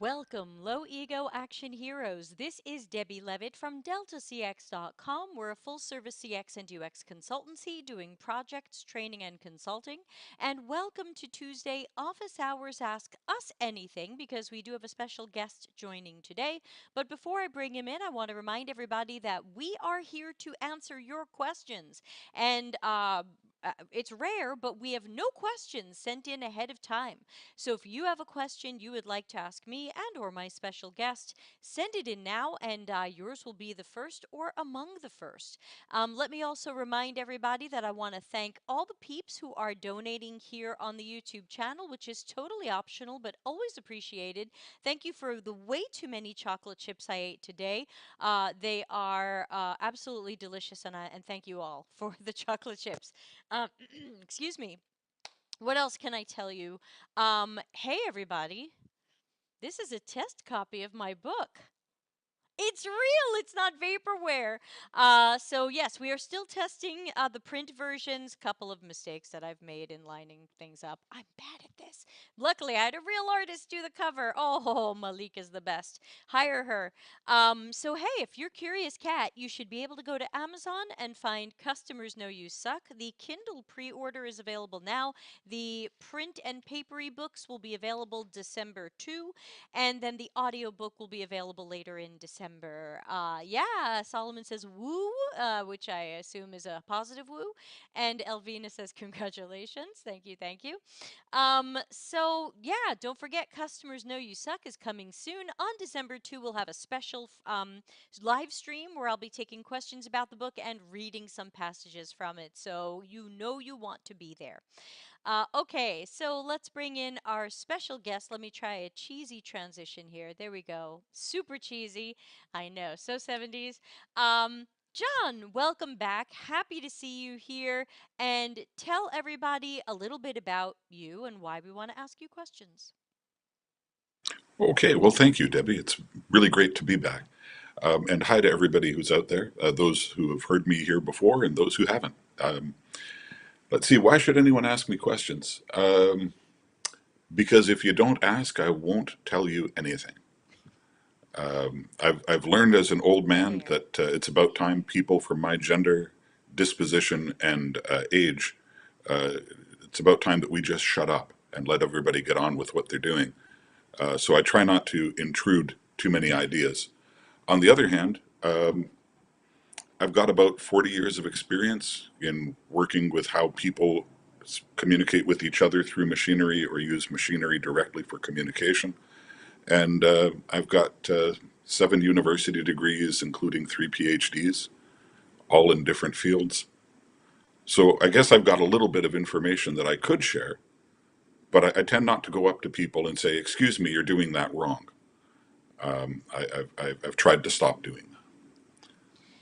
Welcome, low ego action heroes. This is Debbie Levitt from deltacx.com. We're a full service CX and UX consultancy doing projects, training, and consulting. And welcome to Tuesday Office Hours Ask Us Anything because we do have a special guest joining today. But before I bring him in, I want to remind everybody that we are here to answer your questions. And it's rare, but we have no questions sent in ahead of time. So if you have a question you would like to ask me and or my special guest, send it in now and yours will be the first or among the first. Let me also remind everybody that I want to thank all the peeps who are donating here on the YouTube channel, which is totally optional but always appreciated. Thank you for the way too many chocolate chips I ate today. They are absolutely delicious, and thank you all for the chocolate chips. Excuse me. What else can I tell you? Hey, everybody. This is a test copy of my book. It's real. It's not vaporware. So yes, we are still testing the print versions. Couple of mistakes that I've made in lining things up. I'm bad at this. Luckily, I had a real artist do the cover. Oh, Malik is the best. Hire her. So hey, if you're curious, cat, you should be able to go to Amazon and find "Customers Know You Suck." The Kindle pre-order is available now. The print and papery books will be available December 2. And then the audiobook will be available later in December. Yeah, Solomon says woo, which I assume is a positive woo. And Elvina says congratulations. Thank you, thank you. So yeah, don't forget Customers Know You Suck is coming soon. On December 2, we'll have a special live stream where I'll be taking questions about the book and reading some passages from it. So you know you want to be there. Okay, so let's bring in our special guest. Let me try a cheesy transition here. There we go. Super cheesy. I know, so 70s. John, welcome back. Happy to see you here. And tell everybody a little bit about you and why we want to ask you questions. Okay, well, thank you, Debbie. It's really great to be back. And hi to everybody who's out there, those who have heard me here before and those who haven't. Let's see, why should anyone ask me questions? Because if you don't ask, I won't tell you anything. I've learned as an old man Fair. that it's about time people from my gender, disposition, and age, it's about time that we just shut up and let everybody get on with what they're doing. So I try not to intrude too many ideas. On the other hand, I've got about 40 years of experience in working with how people communicate with each other through machinery or use machinery directly for communication. And I've got 7 university degrees, including 3 PhDs, all in different fields. So I guess I've got a little bit of information that I could share, but I tend not to go up to people and say, "Excuse me, you're doing that wrong." I've tried to stop doing that.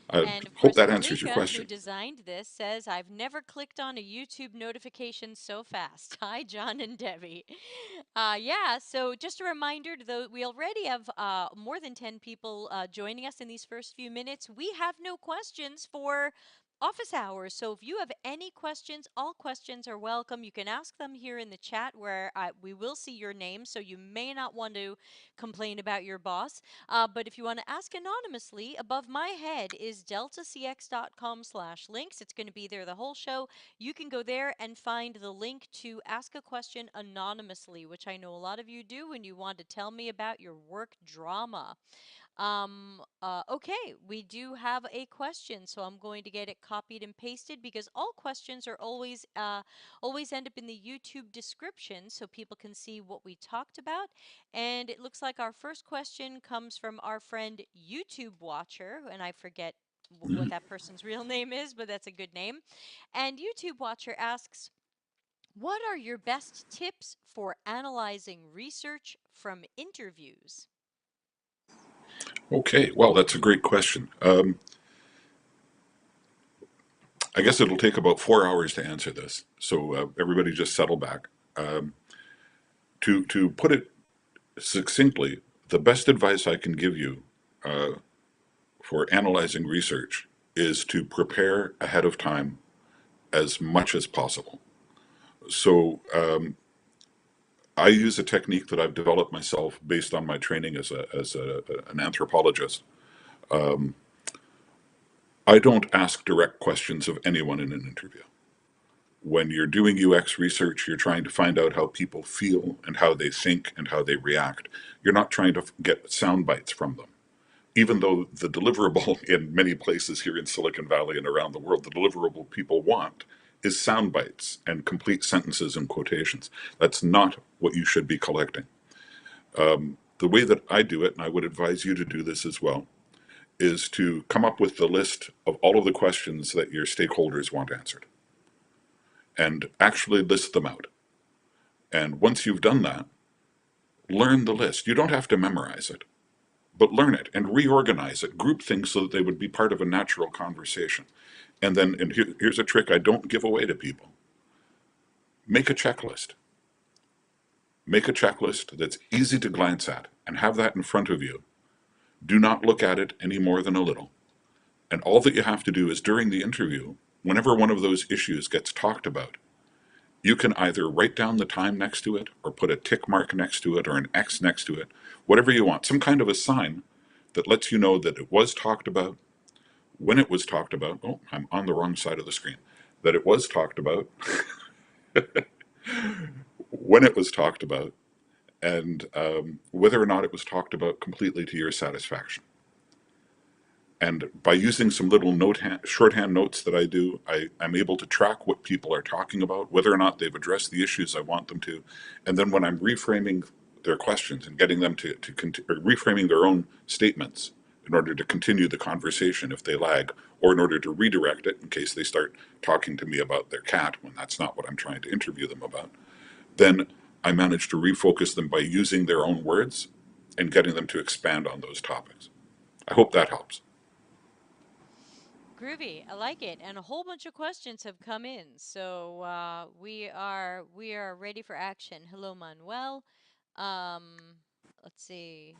I And of hope course, that answers your Malika, who question. designed this, says, I've never clicked on a YouTube notification so fast. Hi, John and Debbie. Yeah, so just a reminder to those, we already have more than 10 people joining us in these first few minutes. We have no questions for office hours. So if you have any questions, all questions are welcome. You can ask them here in the chat where we will see your name. So you may not want to complain about your boss. But if you want to ask anonymously, above my head is deltacx.com/links. It's going to be there the whole show. You can go there and find the link to ask a question anonymously, which I know a lot of you do when you want to tell me about your work drama. Okay, we do have a question, so I'm going to get it copied and pasted because all questions are always end up in the YouTube description so people can see what we talked about. And it looks like our first question comes from our friend YouTube Watcher, and I forget what that person's real name is, but that's a good name. And YouTube Watcher asks, what are your best tips for analyzing research from interviews? Okay, well, that's a great question. I guess it'll take about 4 hours to answer this, so everybody just settle back. To put it succinctly, the best advice I can give you for analyzing research is to prepare ahead of time as much as possible. So I use a technique that I've developed myself based on my training an anthropologist. I don't ask direct questions of anyone in an interview. When you're doing UX research, you're trying to find out how people feel and how they think and how they react. You're not trying to get sound bites from them. Even though the deliverable in many places here in Silicon Valley and around the world, the deliverable people want is sound bites and complete sentences and quotations. That's not what you should be collecting. The way that I do it, and I would advise you to do this as well, is to come up with the list of all of the questions that your stakeholders want answered and actually list them out. And once you've done that, learn the list. You don't have to memorize it, but learn it and reorganize it, group things so that they would be part of a natural conversation. And then, here's a trick I don't give away to people. Make a checklist. Make a checklist that's easy to glance at and have that in front of you. Do not look at it any more than a little. And all that you have to do is during the interview, whenever one of those issues gets talked about, you can either write down the time next to it or put a tick mark next to it or an X next to it, whatever you want, some kind of a sign that lets you know that it was talked about, when it was talked about. Oh, I'm on the wrong side of the screen. That it was talked about, when it was talked about, and whether or not it was talked about completely to your satisfaction. And by using some little shorthand notes that I do, I'm able to track what people are talking about, whether or not they've addressed the issues I want them to. And then when I'm reframing their questions and getting them to or reframing their own statements in order to continue the conversation if they lag, or in order to redirect it in case they start talking to me about their cat when that's not what I'm trying to interview them about, then I manage to refocus them by using their own words and getting them to expand on those topics. I hope that helps. Groovy. I like it. And a whole bunch of questions have come in. So we are ready for action. Hello, Manuel. Um, let's see.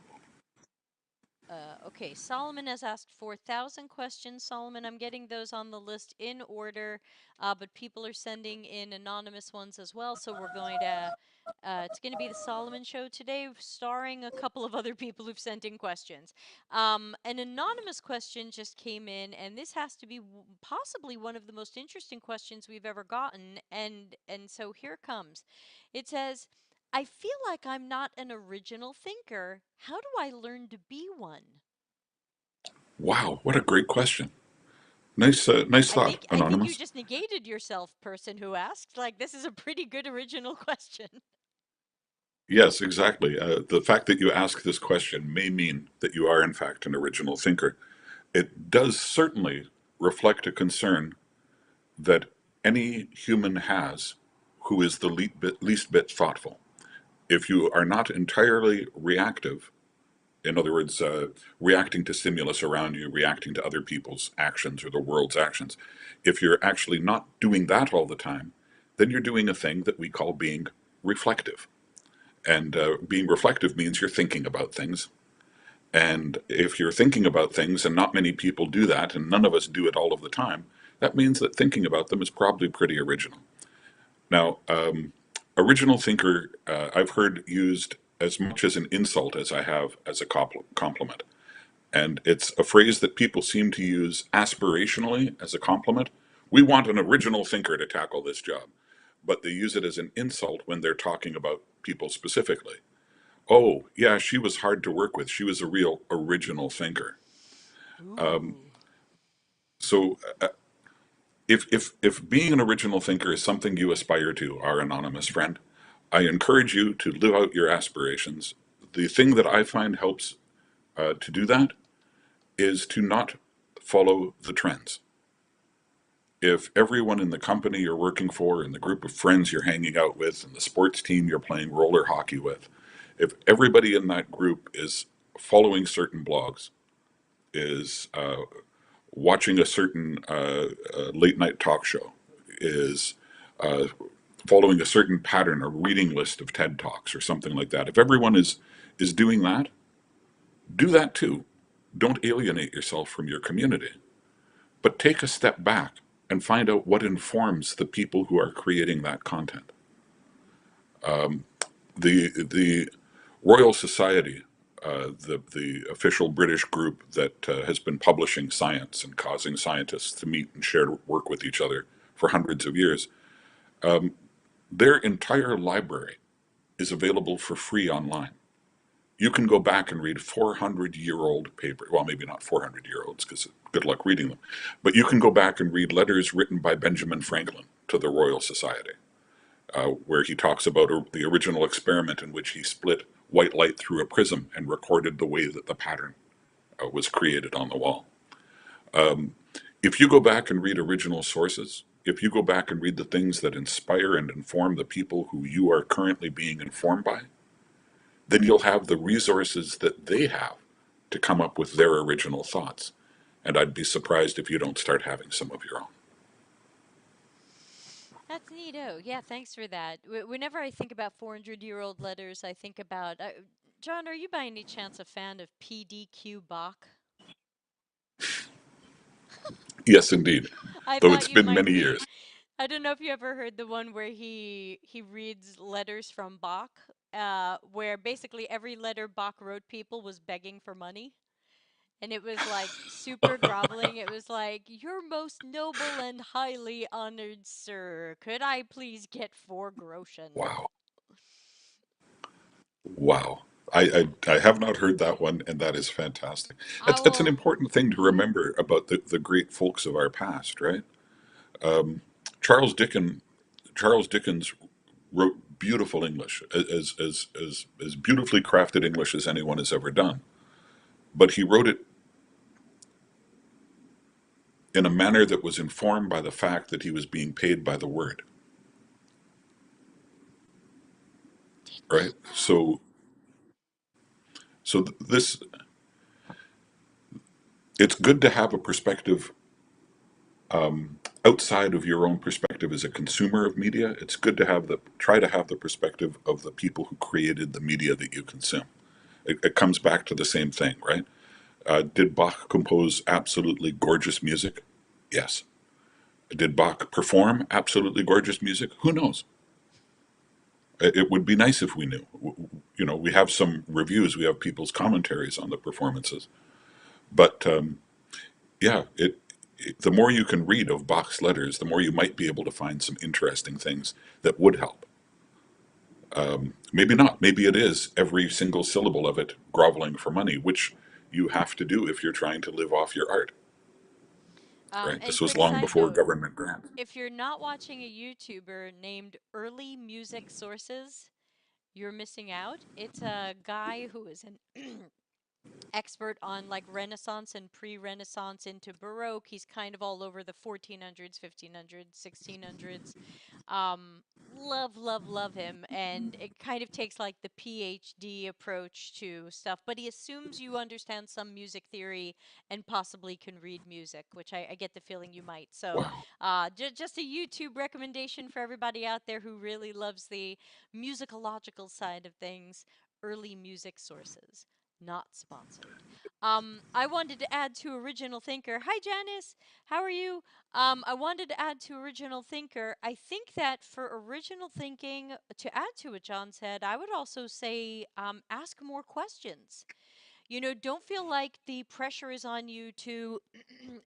Okay, Solomon has asked 4,000 questions. Solomon, I'm getting those on the list in order, but people are sending in anonymous ones as well. So it's going to be the Solomon Show today, starring a couple of other people who've sent in questions. An anonymous question just came in, and this has to be possibly one of the most interesting questions we've ever gotten. And so here comes. It says, I feel like I'm not an original thinker. How do I learn to be one? Wow, what a great question. Nice I thought, think I think you Anonymous. just negated yourself, person who asked. Like, this is a pretty good original question. Yes, exactly. The fact that you ask this question may mean that you are, in fact, an original thinker. It does certainly reflect a concern that any human has who is the least bit thoughtful. If you are not entirely reactive, in other words, reacting to stimulus around you, reacting to other people's actions or the world's actions, if you're actually not doing that all the time, then you're doing a thing that we call being reflective. And being reflective means you're thinking about things. And if you're thinking about things, and not many people do that, and none of us do it all of the time, that means that thinking about them is probably pretty original. Now, original thinker, I've heard used as much as an insult as I have as a compliment. And it's a phrase that people seem to use aspirationally as a compliment. We want an original thinker to tackle this job, but they use it as an insult when they're talking about people specifically. Oh, yeah, she was hard to work with. She was a real original thinker. Ooh. So, if being an original thinker is something you aspire to, our anonymous friend, I encourage you to live out your aspirations. The thing that I find helps to do that is to not follow the trends. If everyone in the company you're working for, and the group of friends you're hanging out with, and the sports team you're playing roller hockey with, if everybody in that group is following certain blogs, is watching a certain late night talk show, is uh, following a certain pattern, a reading list of TED Talks or something like that, if everyone is doing that, do that too. Don't alienate yourself from your community, but take a step back and find out what informs the people who are creating that content. The Royal Society, the official British group that has been publishing science and causing scientists to meet and share work with each other for hundreds of years, their entire library is available for free online. You can go back and read 400-year-old papers. Well, maybe not 400-year-olds, because good luck reading them. But you can go back and read letters written by Benjamin Franklin to the Royal Society, where he talks about the original experiment in which he split white light through a prism and recorded the way that the pattern was created on the wall. If you go back and read original sources, if you go back and read the things that inspire and inform the people who you are currently being informed by, then you'll have the resources that they have to come up with their original thoughts. And I'd be surprised if you don't start having some of your own. That's neato. Yeah, thanks for that. Whenever I think about 400-year-old letters, I think about John, are you by any chance a fan of PDQ Bach? Yes, indeed. I Though thought it's you been might many be. years. I don't know if you ever heard the one where he reads letters from Bach, where basically every letter Bach wrote people was begging for money. And it was like super groveling. It was like, "Your most noble and highly honored sir, could I please get 4 groschen?" Wow. Wow. I have not heard that one, and that is fantastic. I It's an will. important thing to remember about the great folks of our past, right? Charles Dickens, Charles Dickens wrote beautiful English, as beautifully crafted English as anyone has ever done. But he wrote it in a manner that was informed by the fact that he was being paid by the word, Did right? he though? So this, it's good to have a perspective outside of your own perspective as a consumer of media. It's good to try to have the perspective of the people who created the media that you consume. It comes back to the same thing, right? Did Bach compose absolutely gorgeous music? Yes. Did Bach perform absolutely gorgeous music? Who knows? It would be nice if we knew. You know, we have some reviews, we have people's commentaries on the performances, but yeah, the more you can read of Bach's letters, the more you might be able to find some interesting things that would help. Maybe not. Maybe it is every single syllable of it groveling for money, which you have to do if you're trying to live off your art. Right? And This was quick long side before note, government grants. if you're not watching a YouTuber named Early Music Sources, you're missing out. It's a guy who is an expert on like Renaissance and pre-Renaissance into Baroque. He's kind of all over the 1400s, 1500s, 1600s. Um, love him. And it kind of takes like the PhD approach to stuff, but he assumes you understand some music theory and possibly can read music, which I get the feeling you might. So, Wow. just a YouTube recommendation for everybody out there who really loves the musicological side of things. Early music sources, not sponsored. I wanted to add to original thinker. Hi, Janice. How are you? I wanted to add to original thinker. I think that for original thinking, to add to what John said, I would also say ask more questions. Don't feel like the pressure is on you to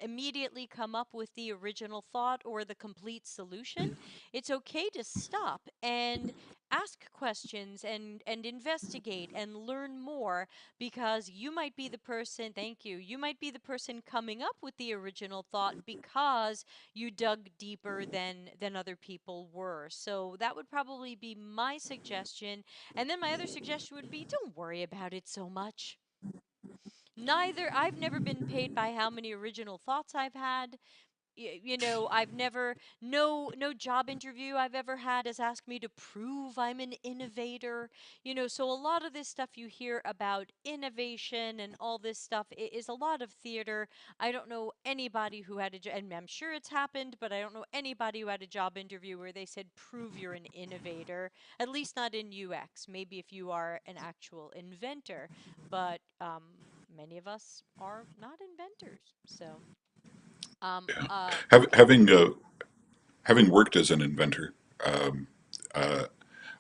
immediately come up with the original thought or the complete solution. It's okay to stop and ask questions and investigate and learn more, because you might be the person, thank you, you might be the person coming up with the original thought because you dug deeper than other people were. So that would probably be my suggestion. And then my other suggestion would be, don't worry about it so much. I've never been paid by how many original thoughts I've had. I've never, no job interview I've ever had has asked me to prove I'm an innovator. So a lot of this stuff you hear about innovation and all this stuff is a lot of theater. I don't know anybody who had and I'm sure it's happened, but I don't know anybody who had a job interview where they said prove you're an innovator, at least not in UX. Maybe if you are an actual inventor, but many of us are not inventors. So um, Yeah. okay. Having worked as an inventor,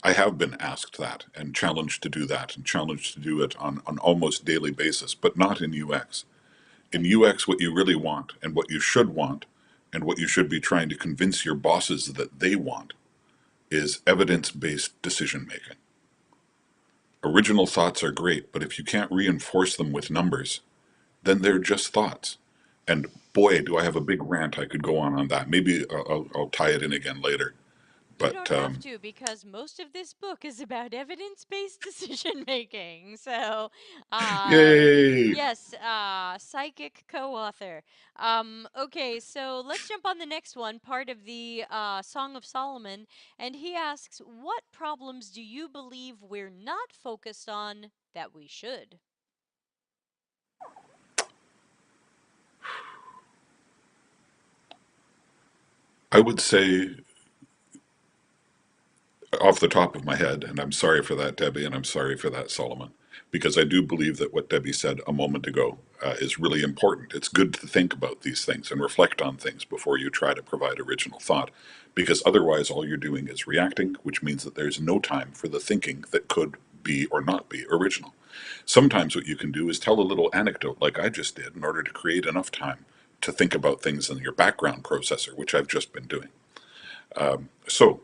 I have been asked that and challenged to do that and challenged to do it on an almost daily basis, but not in UX. In Right. UX, what you really want and what you should want and what you should be trying to convince your bosses that they want is evidence based decision making. Original thoughts are great, but if you can't reinforce them with numbers, then they're just thoughts. And boy, do I have a big rant I could go on that. Maybe I'll tie it in again later. You But don't have to because most of this book is about evidence-based decision making. So, uh, yay! yes, psychic co-author. Okay, so let's jump on the next one, part of the Song of Solomon, and he asks, "What problems do you believe we're not focused on that we should?" I would say off the top of my head, and I'm sorry for that, Debbie, and I'm sorry for that, Solomon, because I do believe that what Debbie said a moment ago is really important. It's good to think about these things and reflect on things before you try to provide original thought, because otherwise all you're doing is reacting, which means that there's no time for the thinking that could be or not be original. Sometimes what you can do is tell a little anecdote like I just did in order to create enough time to think about things in your background processor, which I've just been doing. So,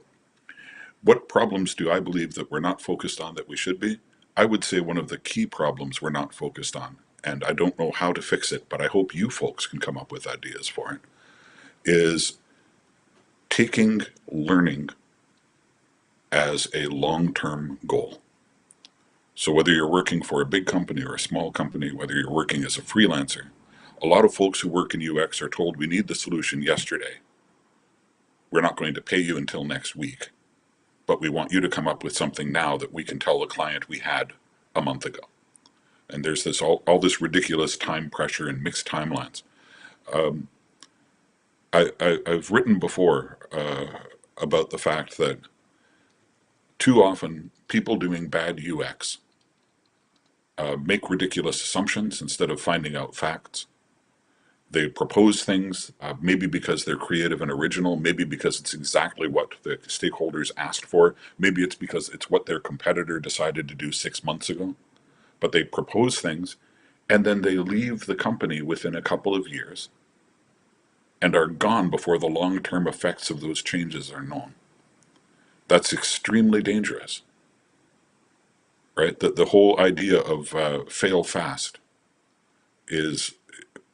what problems do I believe that we're not focused on that we should be? I would say one of the key problems we're not focused on, and I don't know how to fix it, but I hope you folks can come up with ideas for it, is taking learning as a long term goal. So, whether you're working for a big company or a small company, whether you're working as a freelancer, a lot of folks who work in UX are told we need the solution yesterday. We're not going to pay you until next week, but we want you to come up with something now that we can tell the client we had a month ago. And there's this all this ridiculous time pressure and mixed timelines. I've written before about the fact that too often people doing bad UX make ridiculous assumptions instead of finding out facts. They propose things, maybe because they're creative and original, maybe because it's exactly what the stakeholders asked for, maybe it's because it's what their competitor decided to do 6 months ago. But they propose things and then they leave the company within a couple of years and are gone before the long term effects of those changes are known. That's extremely dangerous, right? The whole idea of fail fast is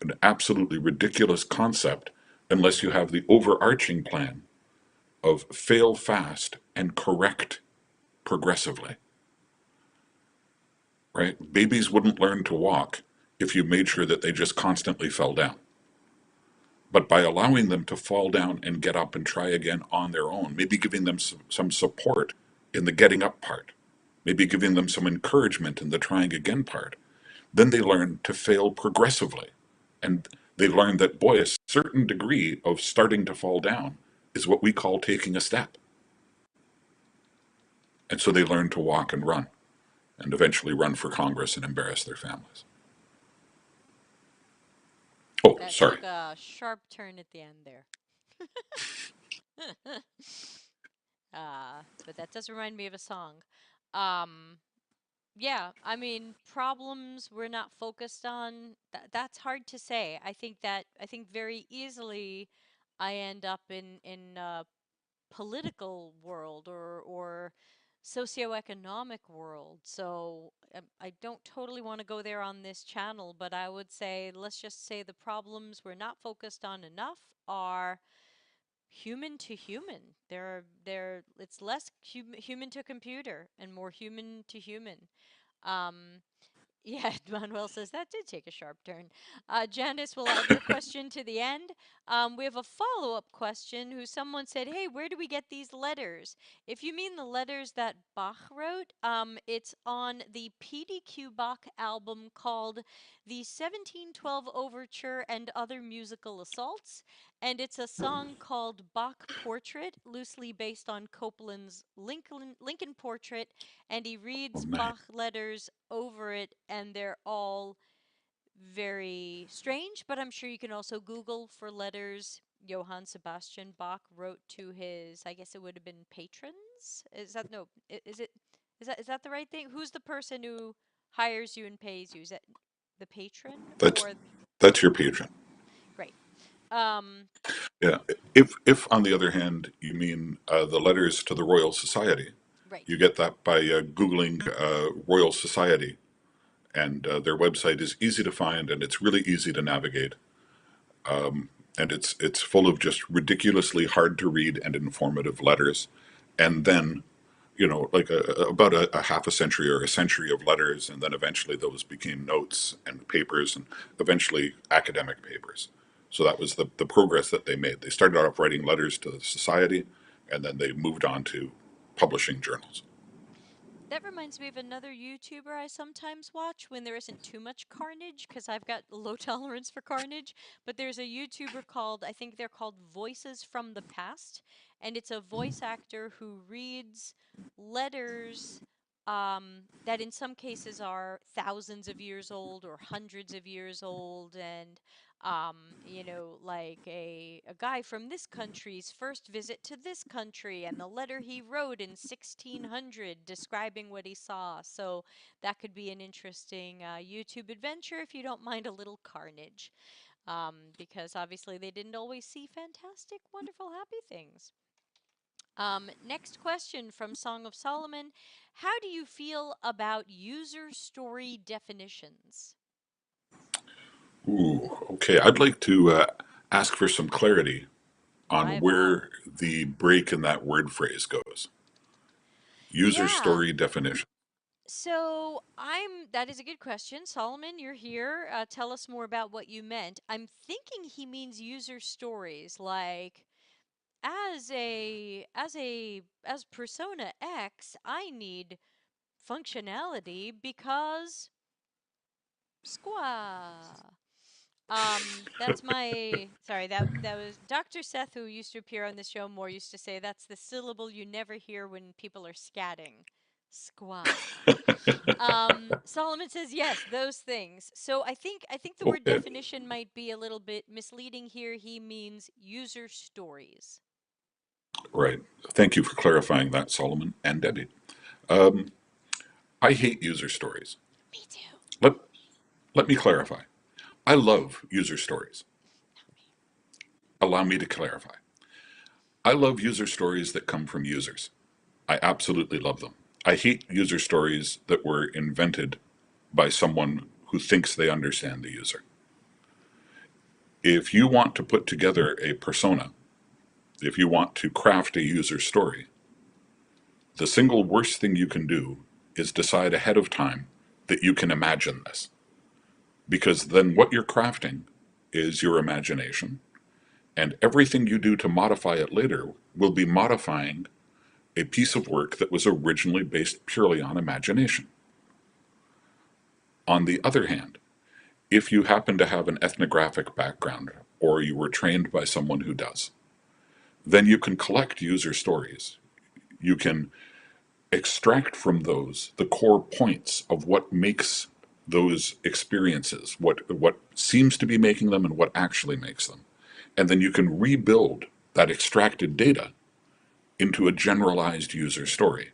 an absolutely ridiculous concept unless you have the overarching plan of fail fast and correct progressively, right? Babies wouldn't learn to walk if you made sure that they just constantly fell down. But by allowing them to fall down and get up and try again on their own, maybe giving them some support in the getting up part, maybe giving them some encouragement in the trying again part, then they learn to fail progressively. And they learn that, boy, a certain degree of starting to fall down is what we call taking a step. And so they learn to walk and run and eventually run for Congress and embarrass their families. Oh, That sorry. took a sharp turn at the end there. But that does remind me of a song. Um, yeah, I mean, problems we're not focused on, that's hard to say. I think very easily I end up in a political world or socioeconomic world. So I don't totally want to go there on this channel, but I would say let's just say the problems we're not focused on enough are human to human. It's less human to computer and more human to human. Um, yeah, Manuel says that did take a sharp turn. Janice, we'll add your question to the end. We have a follow-up question who someone said, "Hey, where do we get these letters?" If you mean the letters that Bach wrote, it's on the PDQ Bach album called The 1712 Overture and Other Musical Assaults, and it's a song called Bach Portrait, loosely based on Copland's Lincoln Portrait, and he Oh, reads nice. Bach letters over it, and they're all very strange, but I'm sure you can also Google for letters Johann Sebastian Bach wrote to his, I guess it would have been patrons. Is that no? Is it? Is that the right thing? Who's the person who hires you and pays you? Is that the patron That's or that's your patron. great? Um, Yeah. If on the other hand you mean the letters to the Royal Society, right. you get that by googling Royal Society, and their website is easy to find and it's really easy to navigate. And it's full of just ridiculously hard to read and informative letters, and then like about a half a century or a century of letters, and then eventually those became notes and papers, and eventually academic papers. So that was the progress that they made. They started off writing letters to the society, and then they moved on to publishing journals. That reminds me of another YouTuber I sometimes watch when there isn't too much carnage, because I've got low tolerance for carnage. But there's a YouTuber called, I think they're called Voices from the Past, and it's a voice actor who reads letters that in some cases are thousands of years old or hundreds of years old, and like a guy from this country's first visit to this country and the letter he wrote in 1600 describing what he saw. So that could be an interesting YouTube adventure if you don't mind a little carnage, because obviously they didn't always see fantastic, wonderful, happy things. Next question from Song of Solomon. How do you feel about user story definitions? Ooh, okay. I'd like to ask for some clarity Why on about? where the break in that word phrase goes. User Yeah. story definition. So that is a good question. Solomon, you're here. Tell us more about what you meant. I'm thinking he means user stories, like as persona X, I need functionality because squaw. That's my sorry, that was Dr. Seth, who used to appear on this show more, used to say that's the syllable you never hear when people are scatting. Squaw. Solomon says yes, those things. So I think the word Okay, definition might be a little bit misleading here. He means user stories. right. Thank you for clarifying that, Solomon and Debbie. Um, I hate user stories. Me too. Let, let me clarify. I love user stories. Allow me to clarify. I love user stories that come from users. I absolutely love them. I hate user stories that were invented by someone who thinks they understand the user. If you want to put together a persona, if you want to craft a user story, the single worst thing you can do is decide ahead of time that you can imagine this. Because then what you're crafting is your imagination, and everything you do to modify it later will be modifying a piece of work that was originally based purely on imagination. On the other hand, if you happen to have an ethnographic background or you were trained by someone who does, then you can collect user stories. You can extract from those the core points of what makes those experiences, what seems to be making them and what actually makes them. And then you can rebuild that extracted data into a generalized user story.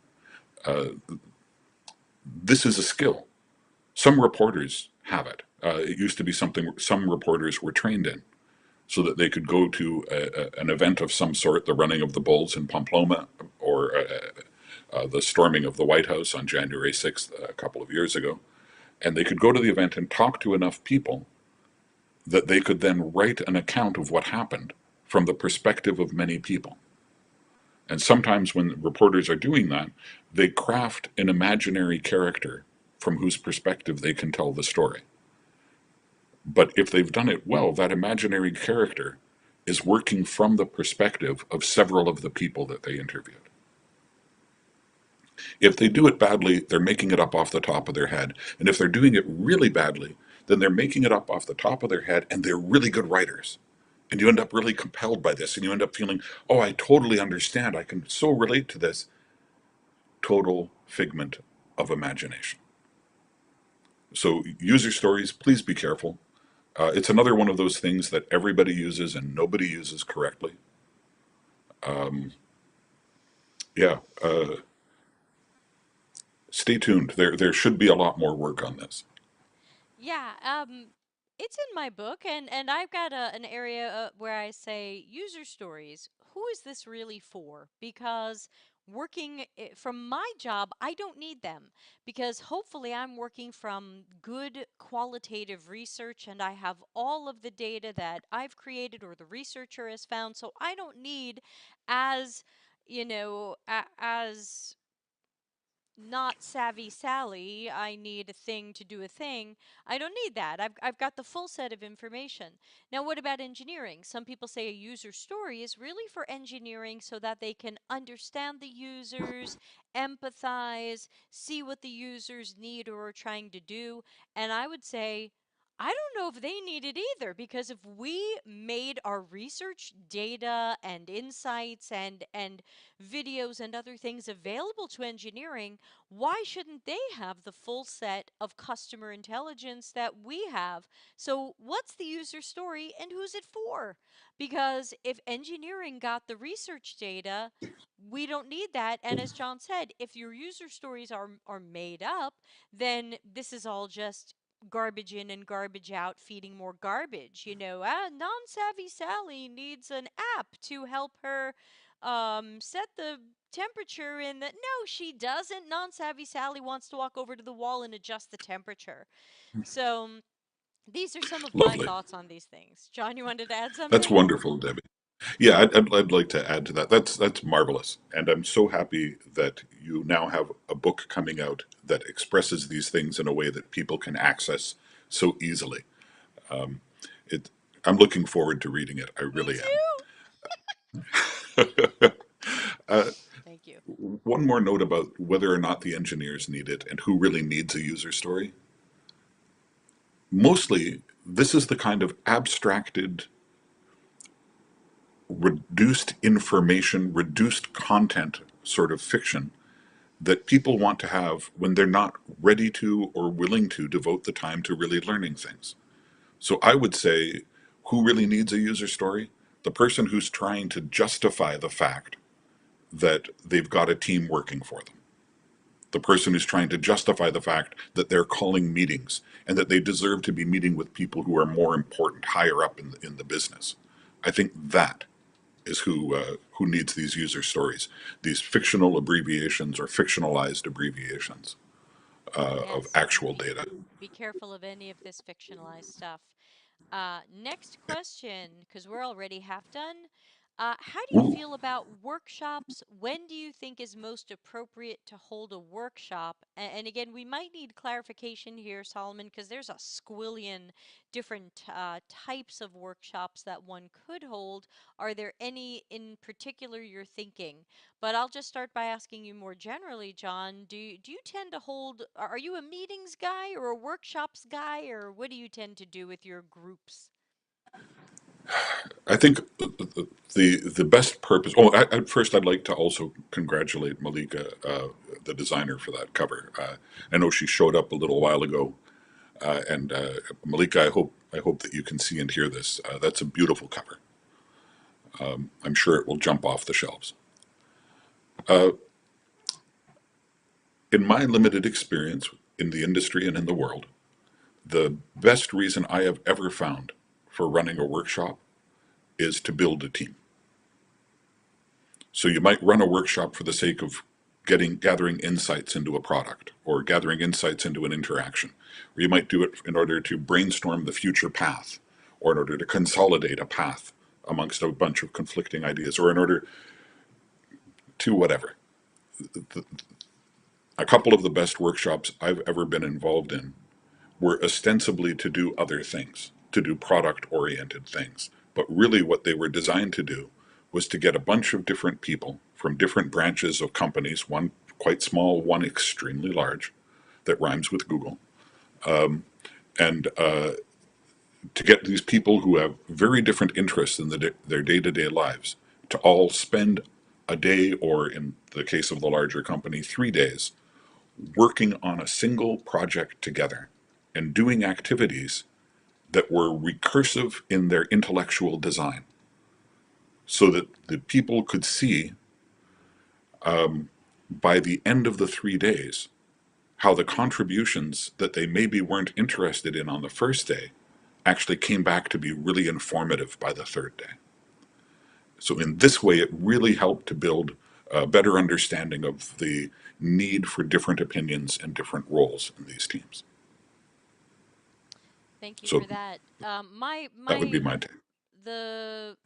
This is a skill. Some reporters have it. It used to be something some reporters were trained in so that they could go to an event of some sort, the running of the bulls in Pamplona, or the storming of the White House on January 6th a couple of years ago. And they could go to the event and talk to enough people that they could then write an account of what happened from the perspective of many people. And sometimes when reporters are doing that, they craft an imaginary character from whose perspective they can tell the story. But if they've done it well, that imaginary character is working from the perspective of several of the people that they interviewed. If they do it badly, they're making it up off the top of their head. And if they're doing it really badly, then they're making it up off the top of their head and they're really good writers. And you end up really compelled by this and you end up feeling, oh, I totally understand. I can so relate to this. Total figment of imagination. So, user stories, please be careful. It's another one of those things that everybody uses and nobody uses correctly. Yeah, stay tuned. There should be a lot more work on this. Yeah, it's in my book, and I've got an area where I say user stories. Who is this really for? Because from my job, I don't need them because hopefully I'm working from good qualitative research and I have all of the data that I've created or the researcher has found. So I don't need as as not savvy Sally, I need a thing to do a thing. I don't need that. I've got the full set of information. Now, what about engineering? Some people say a user story is really for engineering so that they can understand the users, empathize, see what the users need or are trying to do. And I would say, I don't know if they need it either because if we made our research data and insights and videos and other things available to engineering, why shouldn't they have the full set of customer intelligence that we have? So, what's the user story and who's it for? Because if engineering got the research data, we don't need that. And as John said, if your user stories are made up, then this is all just garbage in and garbage out, feeding more garbage. Non-savvy Sally needs an app to help her set the temperature in the no, she doesn't. Non-savvy Sally wants to walk over to the wall and adjust the temperature. So these are some of my Lovely. thoughts on these things. John, you wanted to add That's something? wonderful, Debbie. Yeah, I'd like to add to that. That's marvelous, and I'm so happy that you now have a book coming out that expresses these things in a way that people can access so easily. It. I'm looking forward to reading it. I Me really am. too. Uh, Thank you. one more note about whether or not the engineers need it and who really needs a user story. Mostly, this is the kind of abstracted, reduced information, reduced content sort of fiction that people want to have when they're not ready to or willing to devote the time to really learning things. So I would say, who really needs a user story? The person who's trying to justify the fact that they've got a team working for them. The person who's trying to justify the fact that they're calling meetings and that they deserve to be meeting with people who are more important higher up in the business. I think that is who needs these user stories, these fictional abbreviations or fictionalized abbreviations of Yes, and actual data. be careful of any of this fictionalized stuff. Next question, because we're already half done. How do you Ooh, feel about workshops? When do you think is most appropriate to hold a workshop? And again, we might need clarification here, Solomon, because there's a squillion different types of workshops that one could hold. Are there any in particular you're thinking? But I'll just start by asking you more generally, John. Do you tend to hold, are you a meetings guy or a workshops guy, or what do you tend to do with your groups? I think the best purpose. Oh, at first, I'd like to also congratulate Malika, the designer for that cover. I know she showed up a little while ago, and Malika, I hope that you can see and hear this. That's a beautiful cover. I'm sure it will jump off the shelves. Uh, in my limited experience in the industry and in the world, the best reason I have ever found for running a workshop is to build a team. So you might run a workshop for the sake of gathering insights into a product or gathering insights into an interaction. Or you might do it in order to brainstorm the future path or in order to consolidate a path amongst a bunch of conflicting ideas or in order to whatever. A couple of the best workshops I've ever been involved in were ostensibly to do other things, to do product oriented things. But really, what they were designed to do was to get a bunch of different people from different branches of companies, one quite small, one extremely large, that rhymes with Google, and to get these people who have very different interests in their day to day lives to all spend a day, or in the case of the larger company, 3 days, working on a single project together and doing activities that were recursive in their intellectual design, so that the people could see by the end of the 3 days how the contributions that they maybe weren't interested in on the first day actually came back to be really informative by the third day. So in this way, it really helped to build a better understanding of the need for different opinions and different roles in these teams. Thank you for So that. that would be my take. The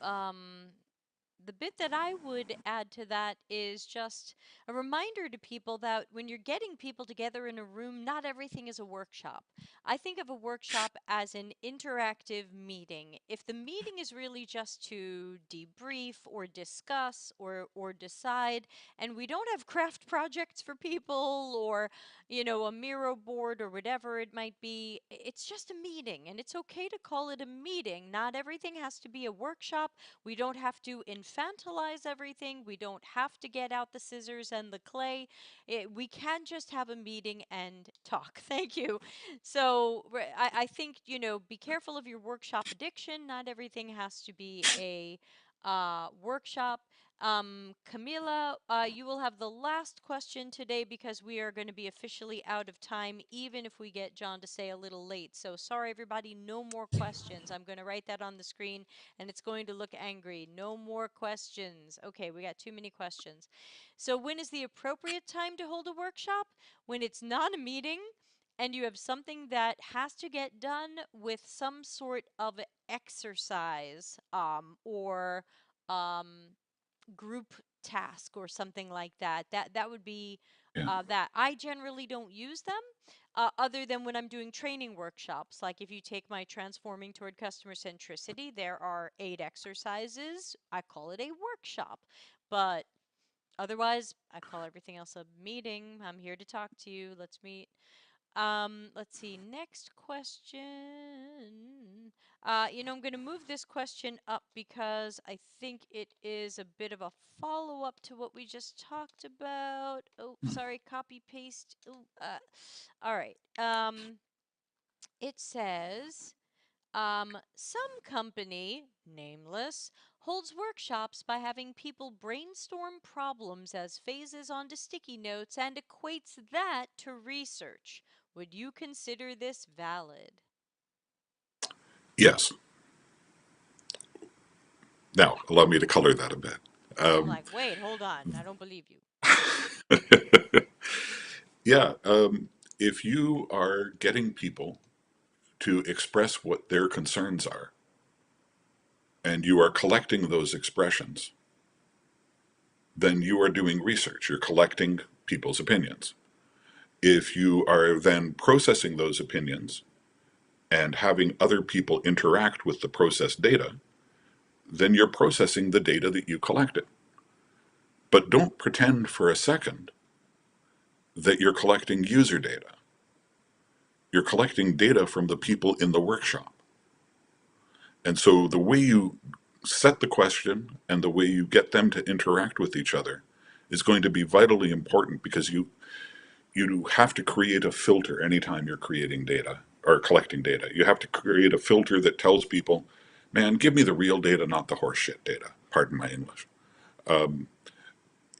the bit that I would add to that is just a reminder to people that when you're getting people together in a room, not everything is a workshop. I think of a workshop as an interactive meeting. If the meeting is really just to debrief or discuss or decide, and we don't have craft projects for people or, a Miro board or whatever it might be, it's just a meeting, and it's okay to call it a meeting. Not everything has to be a workshop. We don't have to infantilize everything. We don't have to get out the scissors and the clay. We can just have a meeting and talk. Thank you. So I think, be careful of your workshop addiction. Not everything has to be a workshop. Camila, you will have the last question today because we are going to be officially out of time, even if we get John to say a little late. So sorry, everybody, no more questions. I'm going to write that on the screen and it's going to look angry. No more questions. Okay, we got too many questions. So when is the appropriate time to hold a workshop? When it's not a meeting and you have something that has to get done with some sort of exercise or um, group task or something like that. That would be Yeah. that. I generally don't use them other than when I'm doing training workshops. Like if you take my Transforming Toward Customer Centricity, there are 8 exercises. I call it a workshop. But otherwise, I call everything else a meeting. I'm here to talk to you. Let's meet. Let's see. Next question. I'm going to move this question up because I think it is a bit of a follow-up to what we just talked about. Oh, sorry, copy paste. Ooh, all right. It says, some company, nameless, holds workshops by having people brainstorm problems as phases onto sticky notes and equates that to research. Would you consider this valid? Yes. Now, allow me to color that a bit. I'm like, wait, hold on. I don't believe you. Yeah, if you are getting people to express what their concerns are, and you are collecting those expressions, then you are doing research. You're collecting people's opinions. If you are then processing those opinions and having other people interact with the processed data, then you're processing the data that you collected. But don't pretend for a second that you're collecting user data. You're collecting data from the people in the workshop. And so the way you set the question and the way you get them to interact with each other is going to be vitally important, because you have to create a filter anytime you're creating data or collecting data. You have to create a filter that tells people, man, give me the real data, not the horseshit data. Pardon my English.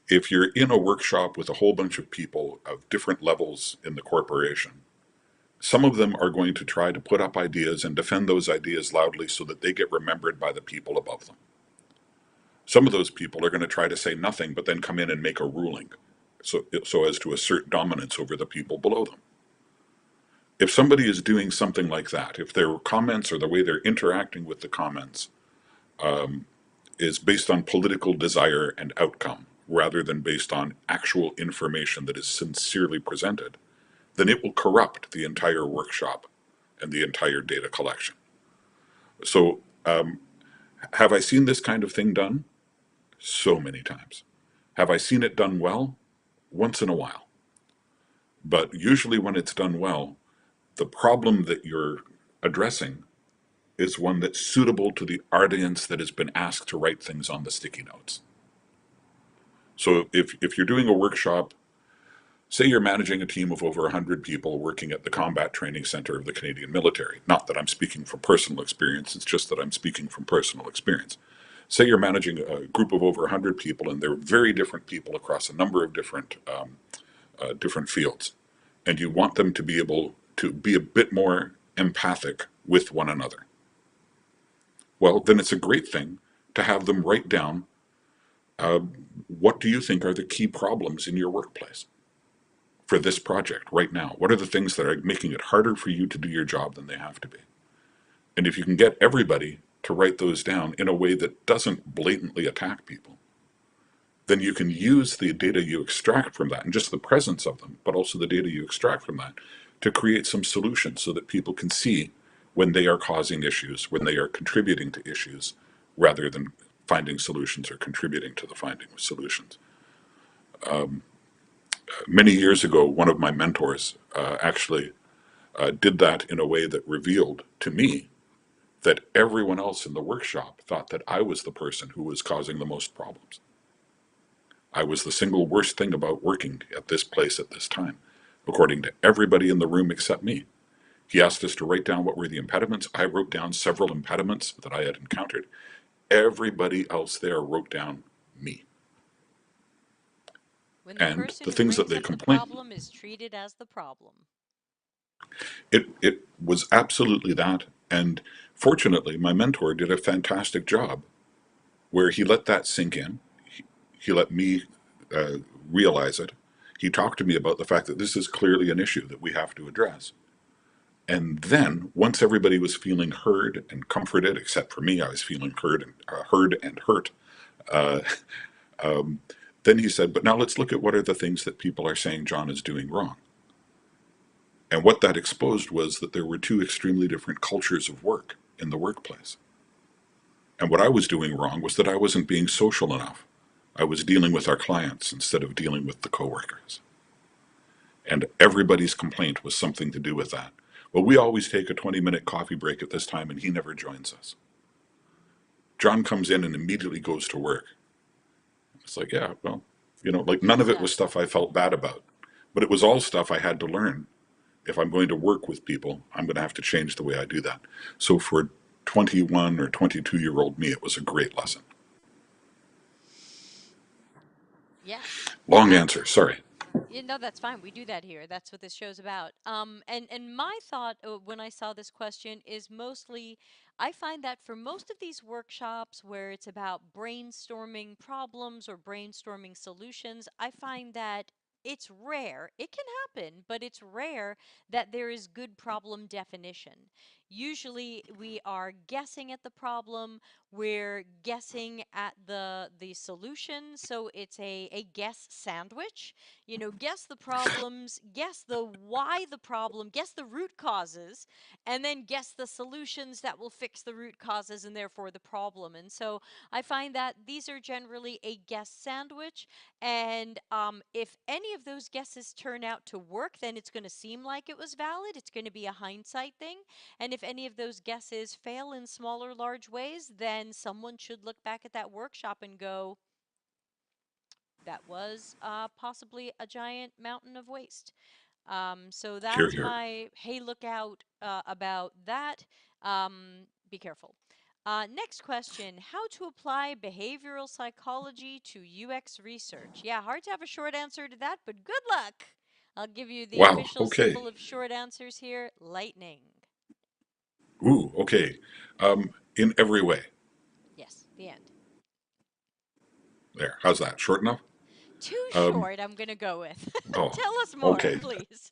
If you're in a workshop with a whole bunch of people of different levels in the corporation, some of them are going to try to put up ideas and defend those ideas loudly so that they get remembered by the people above them. Some of those people are going to try to say nothing, but then come in and make a ruling, so as to assert dominance over the people below them. If somebody is doing something like that, if their comments or the way they're interacting with the comments is based on political desire and outcome rather than based on actual information that is sincerely presented, then it will corrupt the entire workshop and the entire data collection. So, have I seen this kind of thing done? So many times. Have I seen it done well? Once in a while. But usually, when it's done well, the problem that you're addressing is one that's suitable to the audience that has been asked to write things on the sticky notes. So if you're doing a workshop Say you're managing a team of over 100 people working at the Combat Training Center of the Canadian military. Not that I'm speaking from personal experience, it's just that I'm speaking from personal experience. Say you're managing a group of over 100 people, and they're very different people across a number of different fields, and you want them to be able to be a bit more empathic with one another. Well, then it's a great thing to have them write down, what do you think are the key problems in your workplace for this project right now? What are the things that are making it harder for you to do your job than they have to be? And if you can get everybody to write those down in a way that doesn't blatantly attack people, then you can use the data you extract from that and just the presence of them, but also the data you extract from that to create some solutions so that people can see when they are causing issues, when they are contributing to issues, rather than finding solutions or contributing to the finding of solutions. Many years ago, one of my mentors actually did that in a way that revealed to me that everyone else in the workshop thought that I was the person who was causing the most problems. I was the single worst thing about working at this place at this time, according to everybody in the room except me. He asked us to write down what were the impediments. I wrote down several impediments that I had encountered. Everybody else there wrote down me. When the And person the who things that brings they up the complained, problem is treated as the problem. it was absolutely that. And fortunately, my mentor did a fantastic job where he let that sink in. He let me uh, realize it. He talked to me about the fact that this is clearly an issue that we have to address. And then, once everybody was feeling heard and comforted, except for me, I was feeling heard and hurt. Uh, then he said, "But now let's look at what are the things that people are saying John is doing wrong." And what that exposed was that there were two extremely different cultures of work in the workplace. And what I was doing wrong was that I wasn't being social enough. I was dealing with our clients instead of dealing with the coworkers. And everybody's complaint was something to do with that. Well, we always take a 20-minute coffee break at this time, and he never joins us. John comes in and immediately goes to work. It's like, yeah, well, like none of it was stuff Exactly. I felt bad about, but it was all stuff I had to learn. If I'm going to work with people, I'm going to have to change the way I do that. So for 21 or 22-year-old me, it was a great lesson. Yeah. Long I answer, sorry. No, that's fine. We do that here. That's what this show's about. And my thought when I saw this question is mostly, I find that for most of these workshops where it's about brainstorming problems or brainstorming solutions, I find that it's rare. It can happen, but it's rare that there is good problem definition. Usually, we are guessing at the problem. We're guessing at the solution. So it's a guess sandwich. Guess the problems, guess the why the problem, guess the root causes, and then guess the solutions that will fix the root causes and therefore the problem. And so I find that these are generally a guess sandwich. And if any of those guesses turn out to work, then it's going to seem like it was valid. It's going to be a hindsight thing. And if any of those guesses fail in small or large ways, then someone should look back at that workshop and go, that was possibly a giant mountain of waste. So Here, that's here. my hey, look out about that. Be careful. Next question: how to apply behavioral psychology to UX research? Yeah, hard to have a short answer to that, but good luck. I'll give you the Wow, official okay. symbol of short answers here: lightning. Ooh, okay. In every way. Yes, the end. There, how's that? Short enough? Too Um, short, I'm going to go with. oh, Tell us more, okay. please.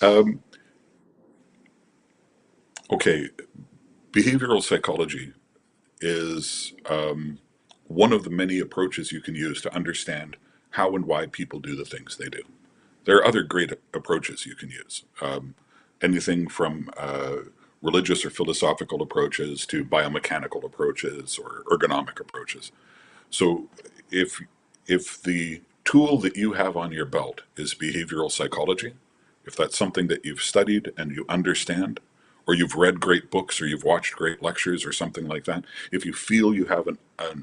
Um, okay, behavioral psychology is one of the many approaches you can use to understand how and why people do the things they do. There are other great approaches you can use. Anything from religious or philosophical approaches to biomechanical approaches or ergonomic approaches. So if the tool that you have on your belt is behavioral psychology, if that's something that you've studied and you understand, or you've read great books or you've watched great lectures or something like that, if you feel you have an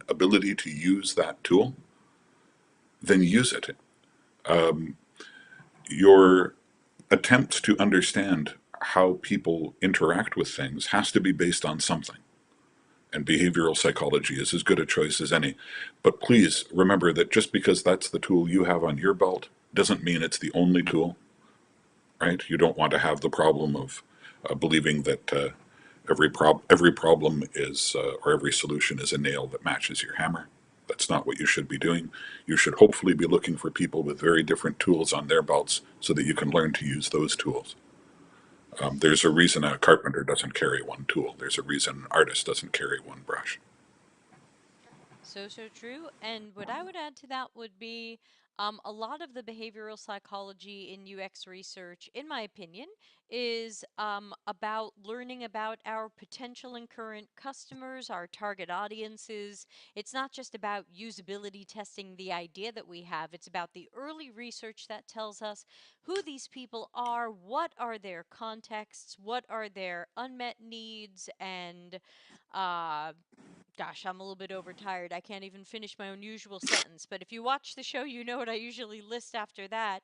ability to use that tool, then use it. your attempts to understand how people interact with things has to be based on something. And behavioral psychology is as good a choice as any. But please remember that just because that's the tool you have on your belt doesn't mean it's the only tool, right? You don't want to have the problem of believing that every problem is or every solution is a nail that matches your hammer. That's not what you should be doing. You should hopefully be looking for people with very different tools on their belts so that you can learn to use those tools. There's a reason a carpenter doesn't carry one tool. There's a reason an artist doesn't carry one brush. So, so true. And what I would add to that would be a lot of the behavioral psychology in UX research, in my opinion, is about learning about our potential and current customers, our target audiences. It's not just about usability testing the idea that we have, it's about the early research that tells us who these people are, what are their contexts, what are their unmet needs, and uh, gosh, I'm a little bit overtired. I can't even finish my unusual sentence. But if you watch the show, you know what I usually list after that.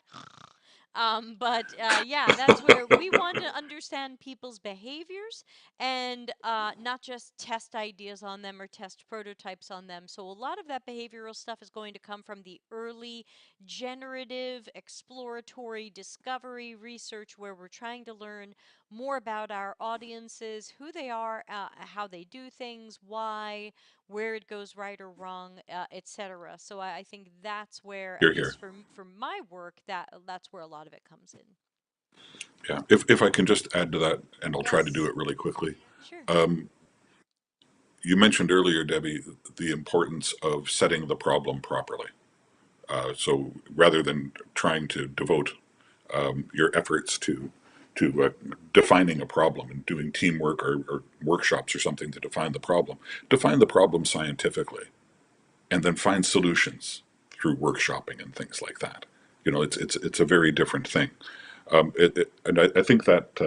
Yeah, that's where we want to understand people's behaviors and not just test ideas on them or test prototypes on them. So a lot of that behavioral stuff is going to come from the early generative, exploratory discovery research where we're trying to learn more about our audiences, who they are, how they do things, why, where it goes right or wrong, etc. So I think that's where, at Here, least here. for my work, that's where a lot of it comes in. Yeah. If I can just add to that, and I'll try to do Yes, it really quickly. sure. You mentioned earlier, Debbie, the importance of setting the problem properly. So rather than trying to devote your efforts to defining a problem and doing teamwork or workshops or something to define the problem scientifically, and then find solutions through workshopping and things like that. You know, it's a very different thing. And I think that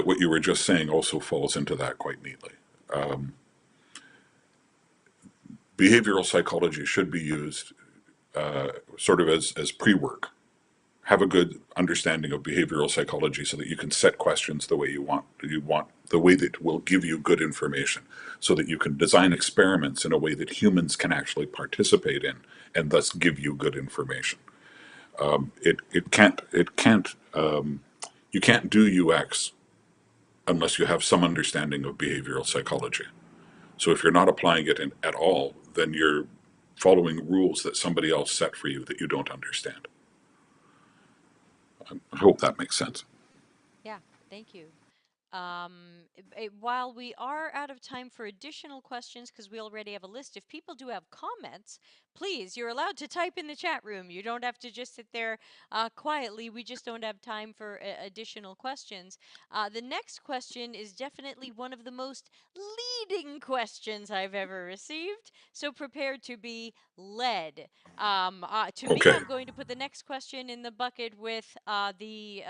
what you were just saying also falls into that quite neatly. Behavioral psychology should be used sort of as pre-work. Have a good understanding of behavioral psychology so that you can set questions the way you want the way that will give you good information, so that you can design experiments in a way that humans can actually participate in and thus give you good information. You can't do UX unless you have some understanding of behavioral psychology. So if you're not applying it at all, then you're following rules that somebody else set for you that you don't understand. I hope that makes sense. Yeah, thank you. While we are out of time for additional questions, because we already have a list, if people do have comments, please, you're allowed to type in the chat room. You don't have to just sit there quietly. We just don't have time for additional questions. The next question is definitely one of the most leading questions I've ever received. So prepare to be led. To me, Okay. I'm going to put the next question in the bucket with the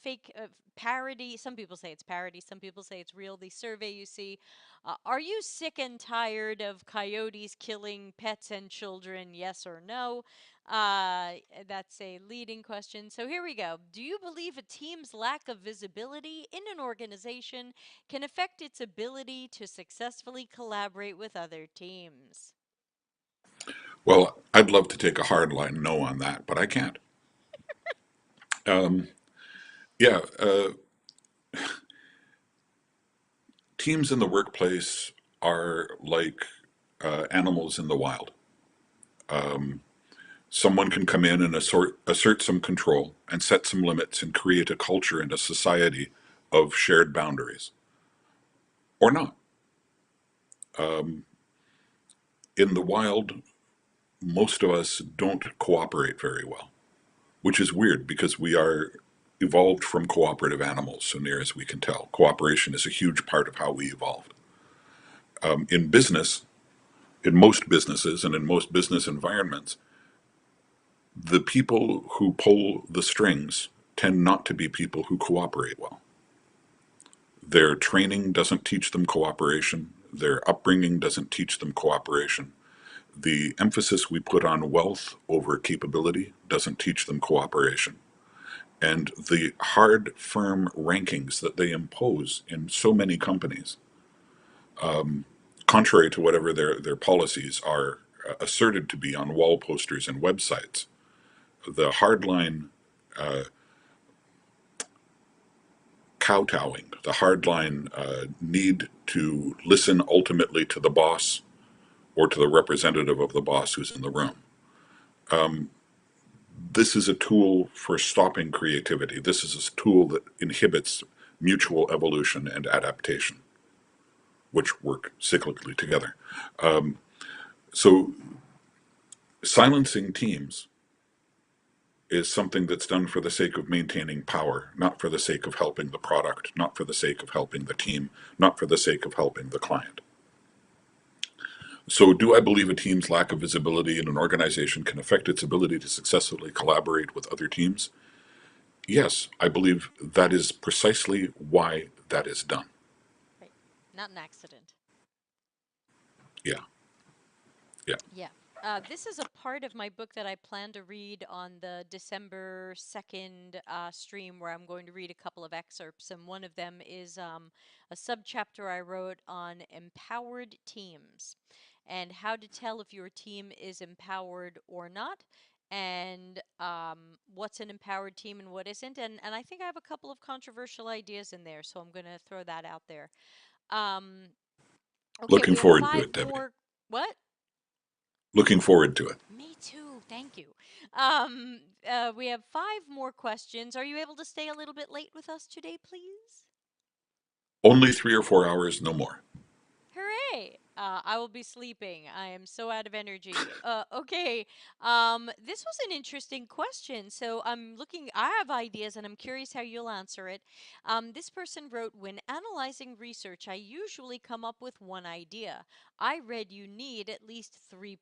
fake parody. Some people say it's parody, some people say it's real. The survey you see. Are you sick and tired of coyotes killing pets and children? Yes or no? That's a leading question. So here we go. Do you believe a team's lack of visibility in an organization can affect its ability to successfully collaborate with other teams? Well, I'd love to take a hard line no on that, but I can't. Um, yeah, teams in the workplace are like animals in the wild. Someone can come in and assert some control and set some limits and create a culture and a society of shared boundaries, or not. In the wild, most of us don't cooperate very well, which is weird because we are evolved from cooperative animals, so near as we can tell. Cooperation is a huge part of how we evolved. In business, in most businesses and in most business environments, the people who pull the strings tend not to be people who cooperate well. Their training doesn't teach them cooperation. Their upbringing doesn't teach them cooperation. the emphasis we put on wealth over capability doesn't teach them cooperation. And the hard, firm rankings that they impose in so many companies, contrary to whatever their policies are asserted to be on wall posters and websites, the hardline kowtowing, the hardline need to listen ultimately to the boss or to the representative of the boss who's in the room. This is a tool for stopping creativity. This is a tool that inhibits mutual evolution and adaptation, which work cyclically together. So, silencing teams is something that's done for the sake of maintaining power, not for the sake of helping the product, not for the sake of helping the team, not for the sake of helping the client. So, do I believe a team's lack of visibility in an organization can affect its ability to successfully collaborate with other teams? Yes, I believe that is precisely why that is done. Right. Not an accident. Yeah, yeah. Yeah. This is a part of my book that I plan to read on the December 2nd stream, where I'm going to read a couple of excerpts. And one of them is a subchapter I wrote on empowered teams and how to tell if your team is empowered or not, and what's an empowered team and what isn't. And I think I have a couple of controversial ideas in there, so I'm going to throw that out there. Um, okay, Looking we have forward to five it, Debbie. more. What? Looking forward to it. Me too. Thank you. We have five more questions. Are you able to stay a little bit late with us today, please? Only 3 or 4 hours, no more. Hooray! I will be sleeping. I am so out of energy. Okay. This was an interesting question. So I'm looking, I have ideas and I'm curious how you'll answer it. This person wrote, when analyzing research, I usually come up with one idea. I read you need at least 3+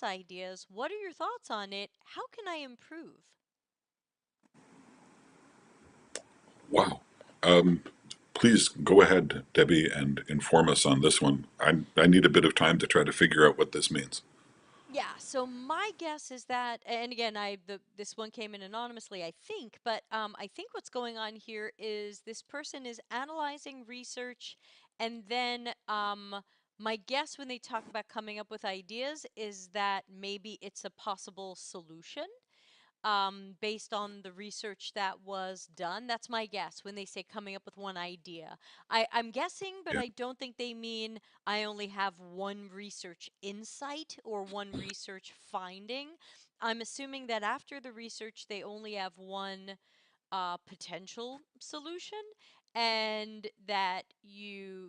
ideas. What are your thoughts on it? How can I improve? Wow. Please go ahead, Debbie, and inform us on this one. I need a bit of time to try to figure out what this means. Yeah, so my guess is that, and again, this one came in anonymously, I think, but I think what's going on here is this person is analyzing research, and then my guess when they talk about coming up with ideas is that maybe it's a possible solution based on the research that was done. That's my guess when they say coming up with one idea. I'm guessing, but Yeah. I don't think they mean I only have one research insight or one research finding. I'm assuming that after the research, they only have one potential solution, and that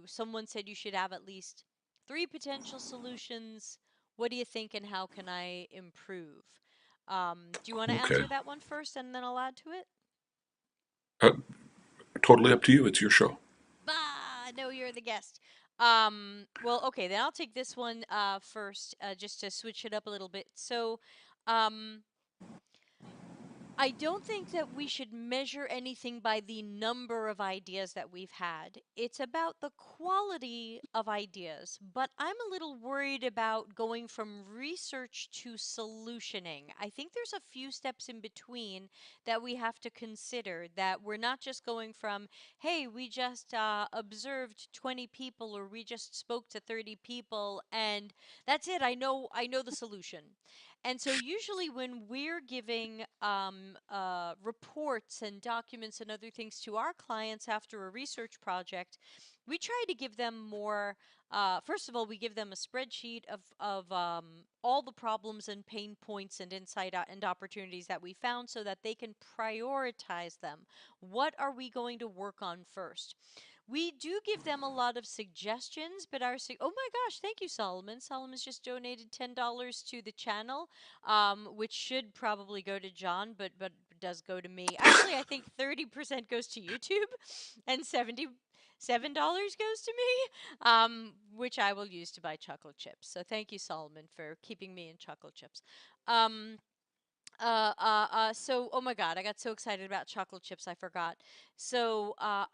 someone said you should have at least three potential solutions. What do you think, and how can I improve? Do you want to Okay. answer that one first, and then I'll add to it? Uh, Totally up to you. It's your show. Bah, no, you're the guest. Well, okay, then I'll take this one first, just to switch it up a little bit. So, um, I don't think that we should measure anything by the number of ideas that we've had. It's about the quality of ideas. But I'm a little worried about going from research to solutioning. I think there's a few steps in between that we have to consider, that we're not just going from, hey, we just observed 20 people, or we just spoke to 30 people and that's it. I know the solution. And so, usually, when we're giving reports and documents and other things to our clients after a research project, we try to give them more. First of all, we give them a spreadsheet of all the problems and pain points and insight and opportunities that we found so that they can prioritize them. What are we going to work on first? We do give them a lot of suggestions, but oh my gosh, thank you, Solomon. Solomon's just donated $10 to the channel, which should probably go to John, but does go to me. Actually, I think 30% goes to YouTube, and $77 goes to me, which I will use to buy chocolate chips. So thank you, Solomon, for keeping me in chocolate chips. Um, Oh my God, I got so excited about chocolate chips, I forgot.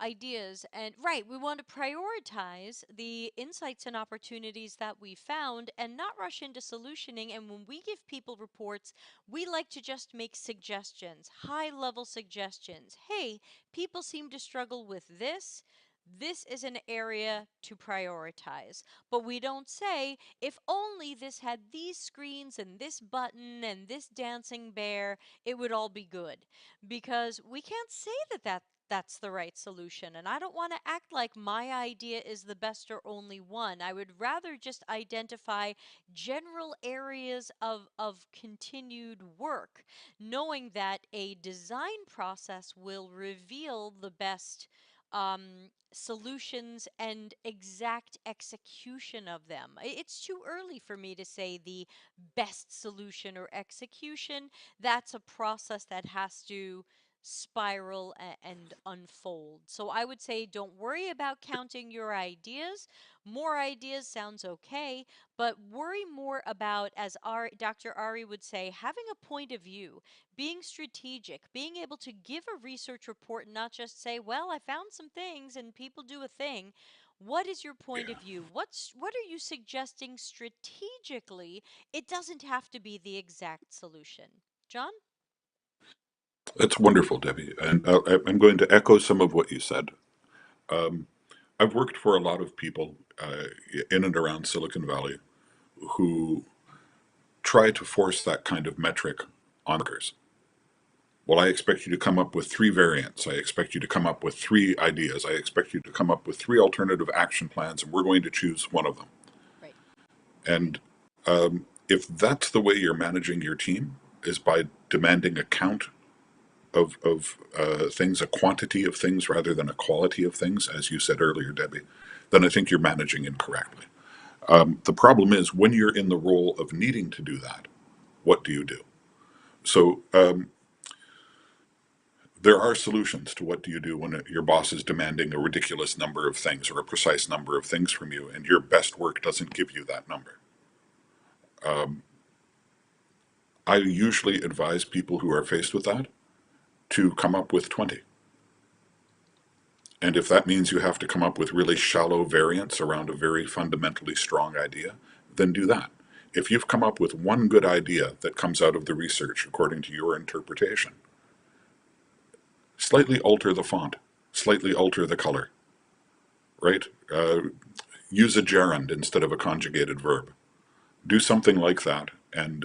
Ideas, and right, we want to prioritize the insights and opportunities that we found and not rush into solutioning. And when we give people reports, we like to just make suggestions, high level suggestions. Hey, people seem to struggle with this. This is an area to prioritize. But we don't say, if only this had these screens and this button and this dancing bear, it would all be good. Because we can't say that's the right solution. And I don't want to act like my idea is the best or only one. I would rather just identify general areas of continued work, knowing that a design process will reveal the best solutions and exact execution of them. It's too early for me to say the best solution or execution. That's a process that has to spiral and unfold. So I would say don't worry about counting your ideas. More ideas sounds okay, but worry more about, as Dr. Ari would say, having a point of view, being strategic, being able to give a research report and not just say, well, I found some things and people do a thing. What is your point of Yeah, view? What are you suggesting strategically? It doesn't have to be the exact solution. John? that's wonderful, Debbie. And I'm going to echo some of what you said. Um, I've worked for a lot of people in and around Silicon Valley who try to force that kind of metric on workers. Well, I expect you to come up with three variants. I expect you to come up with three ideas. I expect you to come up with three alternative action plans, and we're going to choose one of them. Right. And if that's the way you're managing your team, is by demanding a count of things, a quantity of things rather than a quality of things, as you said earlier, Debbie, then I think you're managing incorrectly. The problem is when you're in the role of needing to do that, what do you do? So there are solutions to what do you do when your boss is demanding a ridiculous number of things or a precise number of things from you, and your best work doesn't give you that number. I usually advise people who are faced with that to come up with 20. And if that means you have to come up with really shallow variants around a very fundamentally strong idea, then do that. If you've come up with one good idea that comes out of the research according to your interpretation, slightly alter the font, slightly alter the color, right? Use a gerund instead of a conjugated verb. Do something like that, and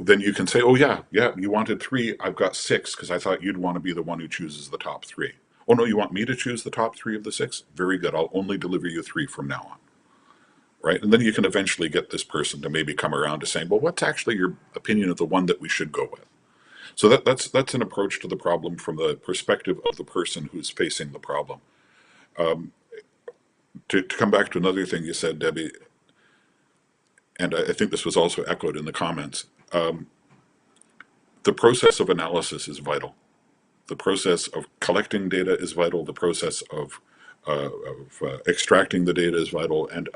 then you can say, "Oh yeah, yeah, you wanted three. I've got six because I thought you'd want to be the one who chooses the top three. Oh no, you want me to choose the top three of the six? Very good. I'll only deliver you three from now on." Right, and then you can eventually get this person to maybe come around to saying, "Well, what's actually your opinion of the one that we should go with?" So that's an approach to the problem from the perspective of the person who's facing the problem. To come back to another thing you said, Debbie, and I think this was also echoed in the comments, the process of analysis is vital. The process of collecting data is vital. The process of extracting the data is vital, and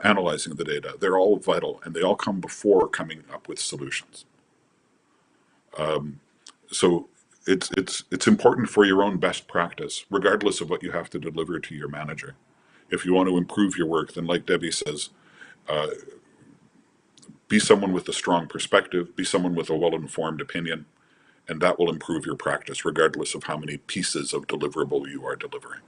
analyzing the data. They're all vital, and they all come before coming up with solutions. So it's important for your own best practice, regardless of what you have to deliver to your manager. If you want to improve your work, then like Debbie says, be someone with a strong perspective, be someone with a well-informed opinion, and that will improve your practice, regardless of how many pieces of deliverable you are delivering.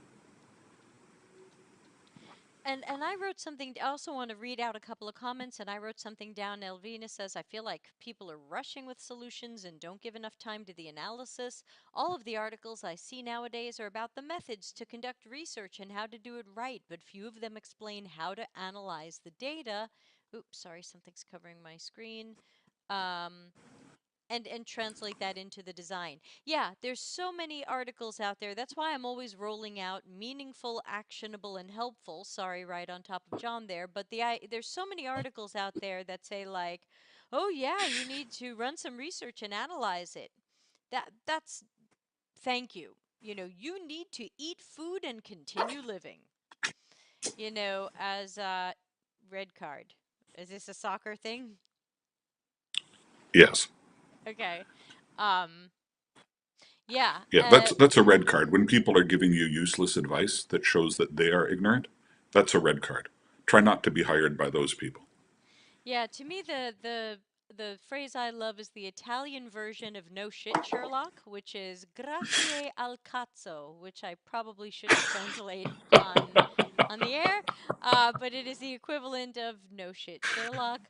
And I wrote something. I also want to read out a couple of comments, and I wrote something down. Elvina says, I feel like people are rushing with solutions and don't give enough time to the analysis. All of the articles I see nowadays are about the methods to conduct research and how to do it right, but few of them explain how to analyze the data. Oops, sorry, something's covering my screen. Um, and translate that into the design. Yeah, there's so many articles out there. That's why I'm always rolling out meaningful, actionable, and helpful. Sorry, right on top of John there, but there's so many articles out there that say like, "Oh yeah, you need to run some research and analyze it." That's thank you. You need to eat food and continue living. As red card. Is this a soccer thing? Yes. Okay. Um, yeah. Yeah, that's a red card. When people are giving you useless advice that shows that they are ignorant, that's a red card. Try not to be hired by those people. Yeah, to me the phrase I love is the Italian version of no shit Sherlock, which is grazie al cazzo, which I probably shouldn't translate on the air, but it is the equivalent of no shit Sherlock.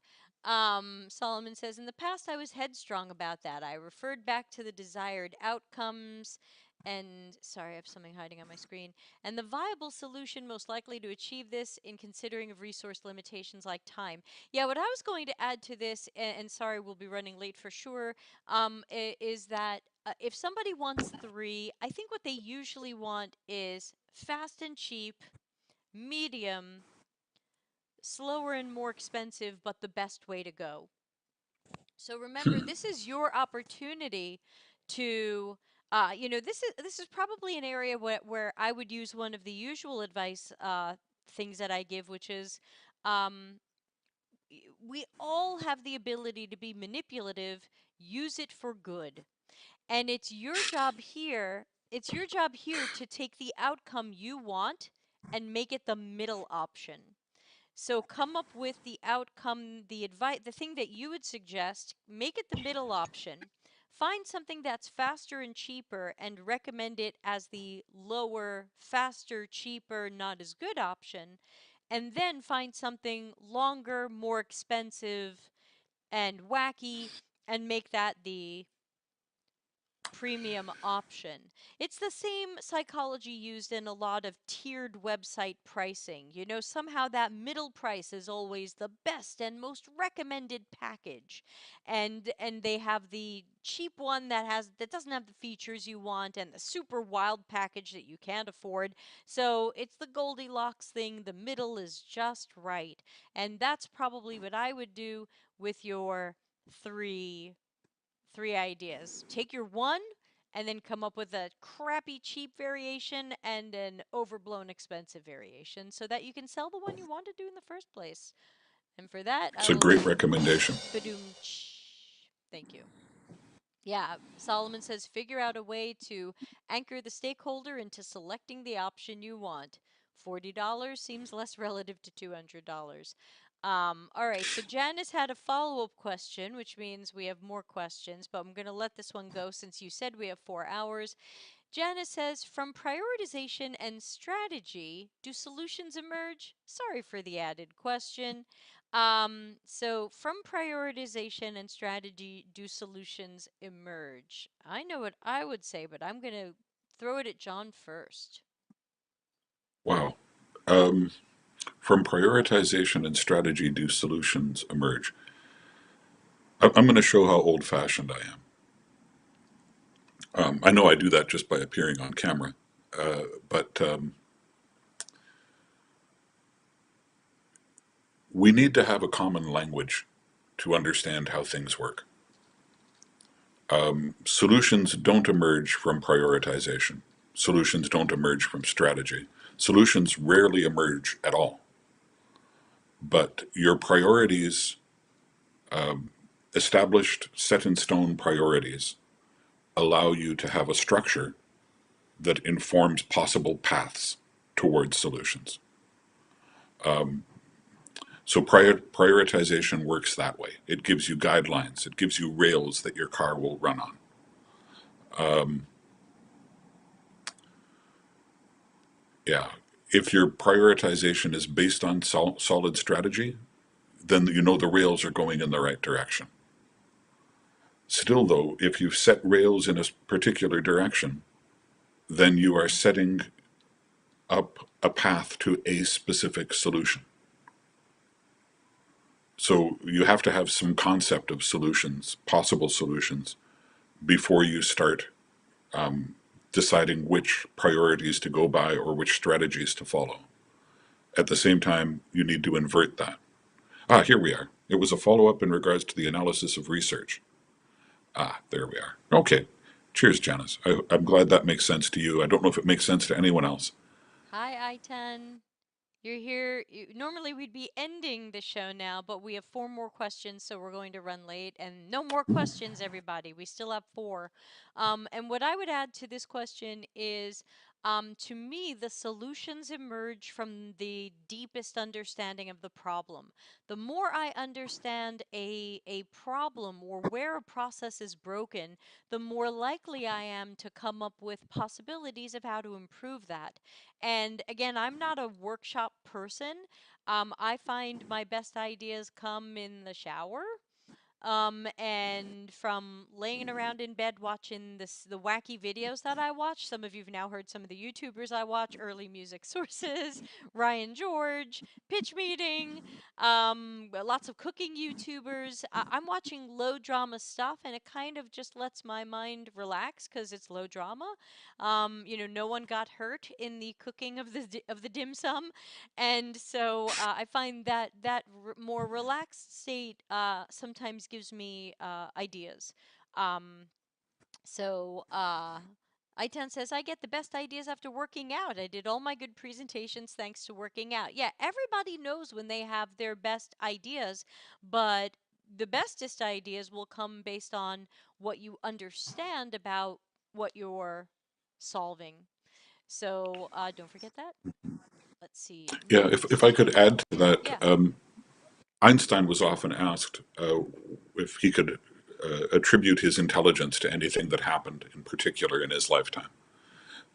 Solomon says, in the past I was headstrong about that. I referred back to the desired outcomes and sorry, I have something hiding on my screen. And the viable solution most likely to achieve this in considering of resource limitations like time. Yeah, what I was going to add to this, and sorry, we'll be running late for sure, is that if somebody wants three, I think what they usually want is fast and cheap, medium, slower and more expensive, but the best way to go. So remember, this is your opportunity to, this is probably an area where I would use one of the usual advice things that I give, which is, um, we all have the ability to be manipulative. Use it for good. And it's your job here to take the outcome you want and make it the middle option. So come up with the outcome, the advice, the thing that you would suggest, make it the middle option. Find something that's faster and cheaper and recommend it as the lower, faster, cheaper, not as good option. And then find something longer, more expensive, and wacky and make that the premium option. It's the same psychology used in a lot of tiered website pricing. Somehow that middle price is always the best and most recommended package. And they have the cheap one that doesn't have the features you want and the super wild package that you can't afford. So it's the Goldilocks thing. The middle is just right. And that's probably what I would do with your three three ideas. Take your one and then come up with a crappy cheap variation and an overblown expensive variation so that you can sell the one you want to do in the first place. And for that, I It's a will great say recommendation. badoom. Thank you. Yeah, Solomon says figure out a way to anchor the stakeholder into selecting the option you want. $40 seems less relative to $200. All right, so Janice had a follow-up question, which means we have more questions, but I'm going to let this one go since you said we have 4 hours. Janice says, from prioritization and strategy, do solutions emerge? Sorry for the added question. So from prioritization and strategy, do solutions emerge? I know what I would say, but I'm going to throw it at John first. Wow. Um, from prioritization and strategy do solutions emerge. I'm going to show how old fashioned I am. I know I do that just by appearing on camera, but we need to have a common language to understand how things work. Solutions don't emerge from prioritization. Solutions don't emerge from strategy. Solutions rarely emerge at all. But your priorities, established, set in stone priorities, allow you to have a structure that informs possible paths towards solutions. So prioritization works that way. It gives you guidelines. It gives you rails that your car will run on. Yeah. If your prioritization is based on solid strategy, then you know the rails are going in the right direction. Still, though, if you've set rails in a particular direction, then you are setting up a path to a specific solution. So you have to have some concept of solutions, possible solutions, before you start deciding which priorities to go by or which strategies to follow. At the same time, you need to invert that. Ah, here we are. It was a follow up in regards to the analysis of research. Ah, there we are. Okay. Cheers, Janice. I'm glad that makes sense to you. I don't know if it makes sense to anyone else. Hi, I-10. You're here. Normally we'd be ending the show now, but we have four more questions, so we're going to run late. And no more Ooh. questions, everybody. We still have four. And what I would add to this question is, to me, the solutions emerge from the deepest understanding of the problem. The more I understand a problem or where a process is broken, the more likely I am to come up with possibilities of how to improve that. And again, I'm not a workshop person. I find my best ideas come in the shower. And from laying around in bed watching the wacky videos that I watch. Some of you've now heard some of the YouTubers I watch, Early Music Sources, Ryan George, Pitch Meeting, lots of cooking YouTubers. I'm watching low drama stuff, and it kind of just lets my mind relax because it's low drama. No one got hurt in the cooking of the dim sum, and so I find that more relaxed state sometimes gives me ideas. Um, so I10 says, I get the best ideas after working out. I did all my good presentations thanks to working out. Yeah, everybody knows when they have their best ideas, but the bestest ideas will come based on what you understand about what you're solving. So don't forget that. Let's see. Yeah, if I Next. could add to that, Yeah. Einstein was often asked if he could attribute his intelligence to anything that happened in particular in his lifetime.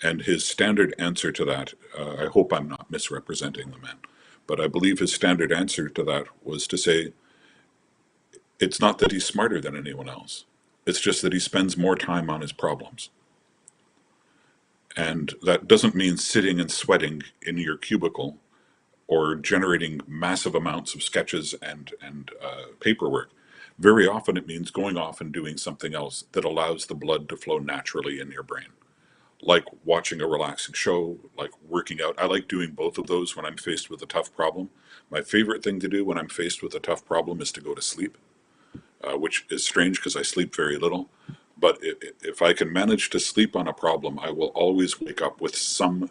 And his standard answer to that, I hope I'm not misrepresenting the man, but I believe his standard answer to that was to say, it's not that he's smarter than anyone else. It's just that he spends more time on his problems. And that doesn't mean sitting and sweating in your cubicle or generating massive amounts of sketches and paperwork. Very often it means going off and doing something else that allows the blood to flow naturally in your brain, like watching a relaxing show, like working out. I like doing both of those when I'm faced with a tough problem. My favorite thing to do when I'm faced with a tough problem is to go to sleep, which is strange because I sleep very little. But if I can manage to sleep on a problem, I will always wake up with some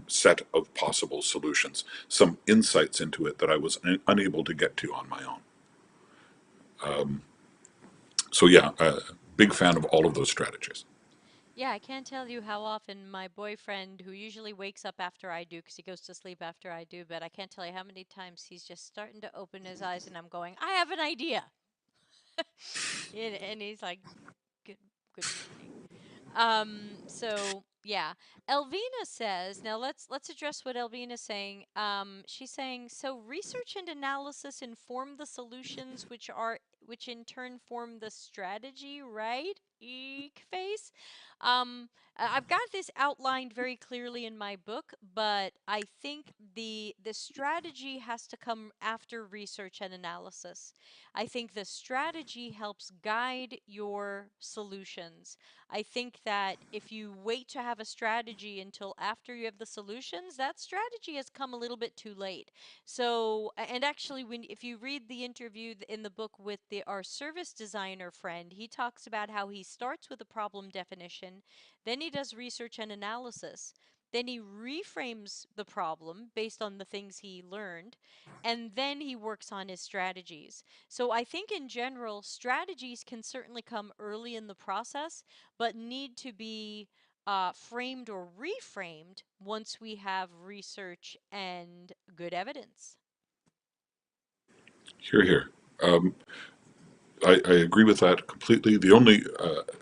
set of possible solutions, some insights into it that I was unable to get to on my own. So yeah, big fan of all of those strategies. Yeah, I can't tell you how often my boyfriend, who usually wakes up after I do because he goes to sleep after I do, but I can't tell you how many times he's just starting to open his eyes and I'm going, I have an idea. And he's like, good, good morning. So yeah, Elvina says, now let's address what Elvina's saying. She's saying, so research and analysis inform the solutions which in turn form the strategy, right? Eek face. I've got this outlined very clearly in my book, but I think the strategy has to come after research and analysis. I think the strategy helps guide your solutions. I think that if you wait to have a strategy until after you have the solutions, that strategy has come a little bit too late. So, and actually, if you read the interview in the book with our service designer friend, he talks about how he starts with a problem definition, then he does research and analysis, then he reframes the problem based on the things he learned, and then he works on his strategies. So I think in general, strategies can certainly come early in the process, but need to be framed or reframed once we have research and good evidence. Here, here. Um, I agree with that completely. The only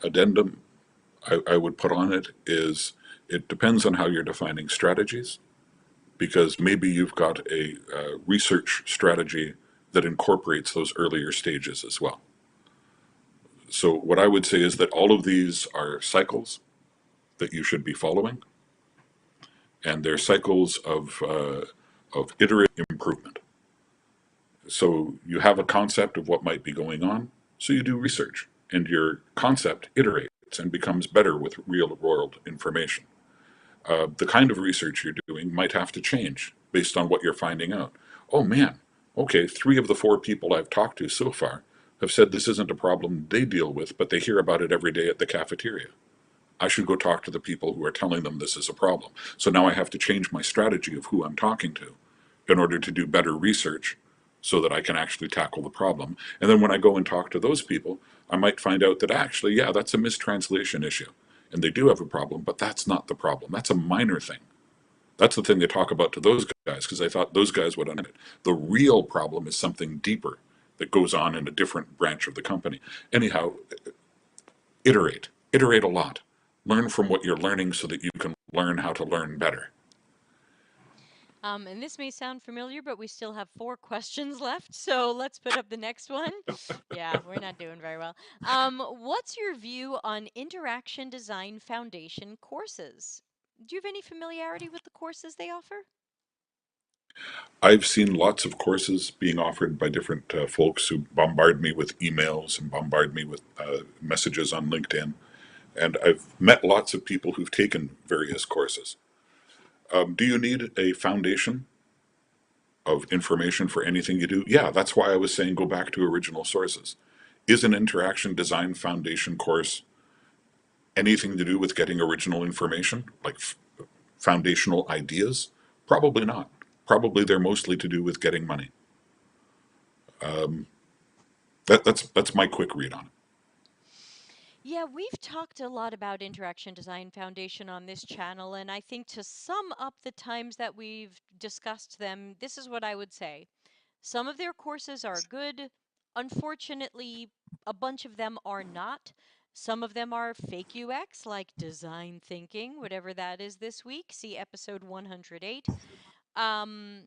addendum I would put on it is it depends on how you're defining strategies, because maybe you've got a research strategy that incorporates those earlier stages as well. So, what I would say is that all of these are cycles that you should be following, and they're cycles of iterative improvement. So, you have a concept of what might be going on, so you do research, and your concept iterates and becomes better with real world information. The kind of research you're doing might have to change based on what you're finding out. Oh man, okay, 3 of the 4 people I've talked to so far have said this isn't a problem they deal with, but they hear about it every day at the cafeteria. I should go talk to the people who are telling them this is a problem. So now I have to change my strategy of who I'm talking to in order to do better research so that I can actually tackle the problem. And then when I go and talk to those people, I might find out that actually, yeah, that's a mistranslation issue. And they do have a problem, but that's not the problem. That's a minor thing. That's the thing they talk about to those guys because I thought those guys would understand it. The real problem is something deeper that goes on in a different branch of the company. Anyhow, iterate a lot. Learn from what you're learning so that you can learn how to learn better. And this may sound familiar, but we still have 4 questions left. So let's put up the next one. Yeah, we're not doing very well. What's your view on Interaction Design Foundation courses? Do you have any familiarity with the courses they offer? I've seen lots of courses being offered by different folks who bombard me with emails and bombard me with messages on LinkedIn. And I've met lots of people who've taken various courses. Do you need a foundation of information for anything you do? Yeah, that's why I was saying go back to original sources. Is an interaction design foundation course anything to do with getting original information, like foundational ideas? Probably not. Probably they're mostly to do with getting money. That's my quick read on it. Yeah, we've talked a lot about Interaction Design Foundation on this channel, and I think to sum up the times that we've discussed them, this is what I would say. Some of their courses are good. Unfortunately, a bunch of them are not. Some of them are fake UX, like design thinking, whatever that is this week. See episode 108. Um,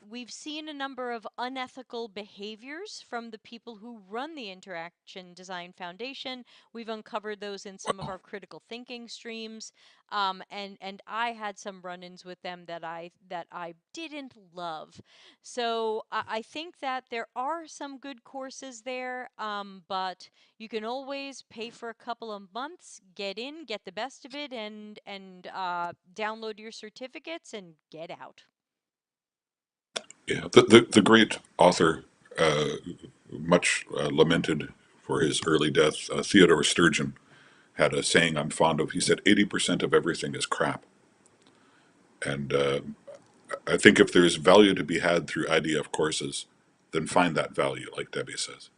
we've seen a number of unethical behaviors from the people who run the Interaction Design Foundation. We've uncovered those in some of our critical thinking streams, and I had some run-ins with them that I didn't love. So I think that there are some good courses there, but you can always pay for a couple of months, get in, get the best of it, and download your certificates and get out. Yeah, the great author, uh, much lamented for his early death, Theodore Sturgeon, had a saying I'm fond of. He said, 80% of everything is crap. And I think if there's value to be had through IDF courses, then find that value, like Debbie says.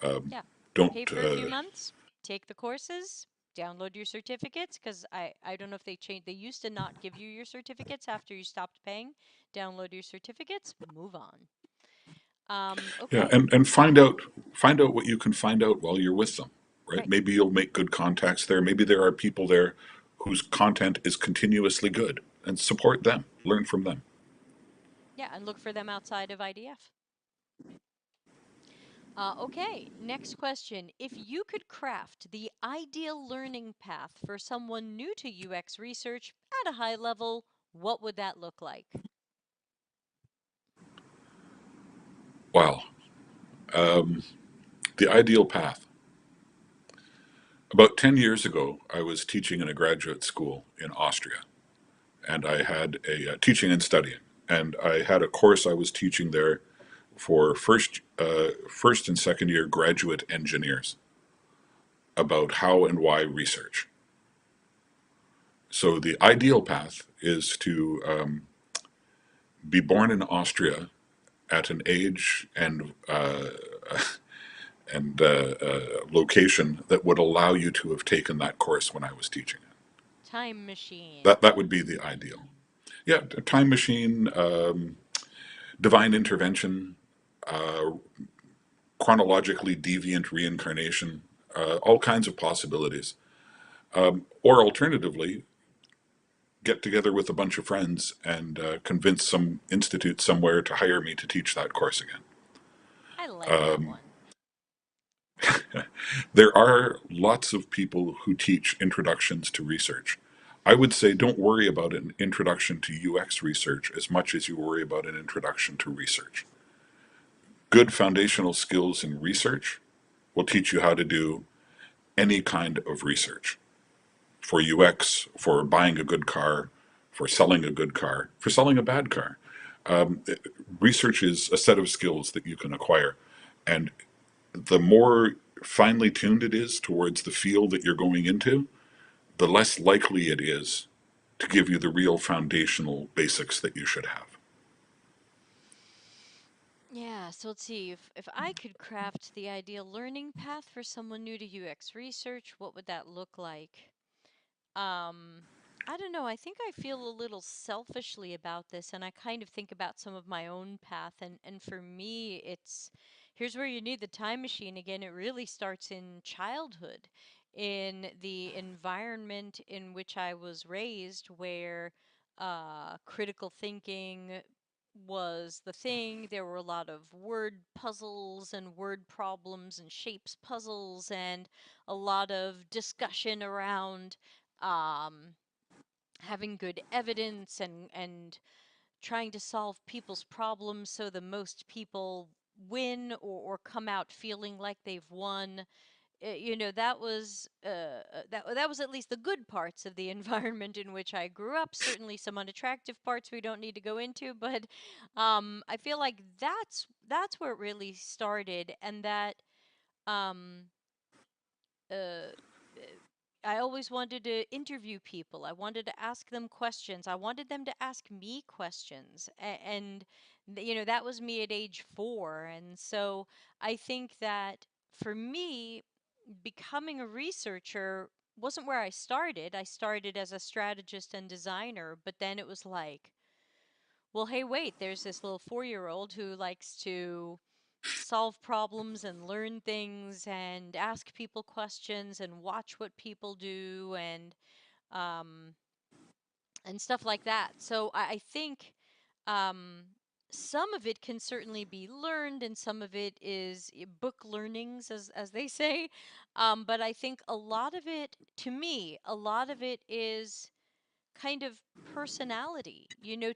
Yeah. Don't, Pay for a few months, take the courses, download your certificates, because I don't know if they changed. They used to not give you your certificates after you stopped paying. Download your certificates, move on. yeah, Okay. and find out what you can find out while you're with them, right? Right. Maybe you'll make good contacts there. Maybe there are people there whose content is continuously good, and support them, learn from them. Yeah, and look for them outside of IDF. Okay, next question. If you could craft the ideal learning path for someone new to UX research at a high level, what would that look like? Wow. The ideal path. About 10 years ago, I was teaching in a graduate school in Austria, and I had a teaching and studying, and I had a course I was teaching there for first and second year graduate engineers about how and why research. So the ideal path is to be born in Austria at an age and location that would allow you to have taken that course when I was teaching it. Time machine. That would be the ideal. Yeah, a time machine, divine intervention, chronologically deviant reincarnation, all kinds of possibilities. Or alternatively, get together with a bunch of friends and convince some institute somewhere to hire me to teach that course again. I like that one. There are lots of people who teach introductions to research. I would say don't worry about an introduction to UX research as much as you worry about an introduction to research. Good foundational skills in research will teach you how to do any kind of research for UX, for buying a good car, for selling a good car, for selling a bad car. Um, Research is a set of skills that you can acquire. And the more finely tuned it is towards the field that you're going into, the less likely it is to give you the real foundational basics that you should have. Yeah, so let's see. If I could craft the ideal learning path for someone new to UX research, what would that look like? Um, I don't know. I think I feel a little selfishly about this, and I kind of think about some of my own path. And for me, it's here's where you need the time machine again. It really starts in childhood, in the environment in which I was raised, where critical thinking was the thing. There were a lot of word puzzles and word problems and shapes puzzles and a lot of discussion around um, having good evidence and trying to solve people's problems so the most people win or come out feeling like they've won. That was that was at least the good parts of the environment in which I grew up. Certainly some unattractive parts we don't need to go into, but I feel like that's where it really started, and that um, uh, I always wanted to interview people. I wanted to ask them questions. I wanted them to ask me questions. That was me at age 4. And so I think that for me, becoming a researcher wasn't where I started. I started as a strategist and designer, but then it was like, well, hey, wait, there's this little 4-year-old who likes to solve problems and learn things and ask people questions and watch what people do um, and stuff like that. So I think um, some of it can certainly be learned, and some of it is book learnings, as they say. But I think a lot of it, to me, a lot of it is kind of personality,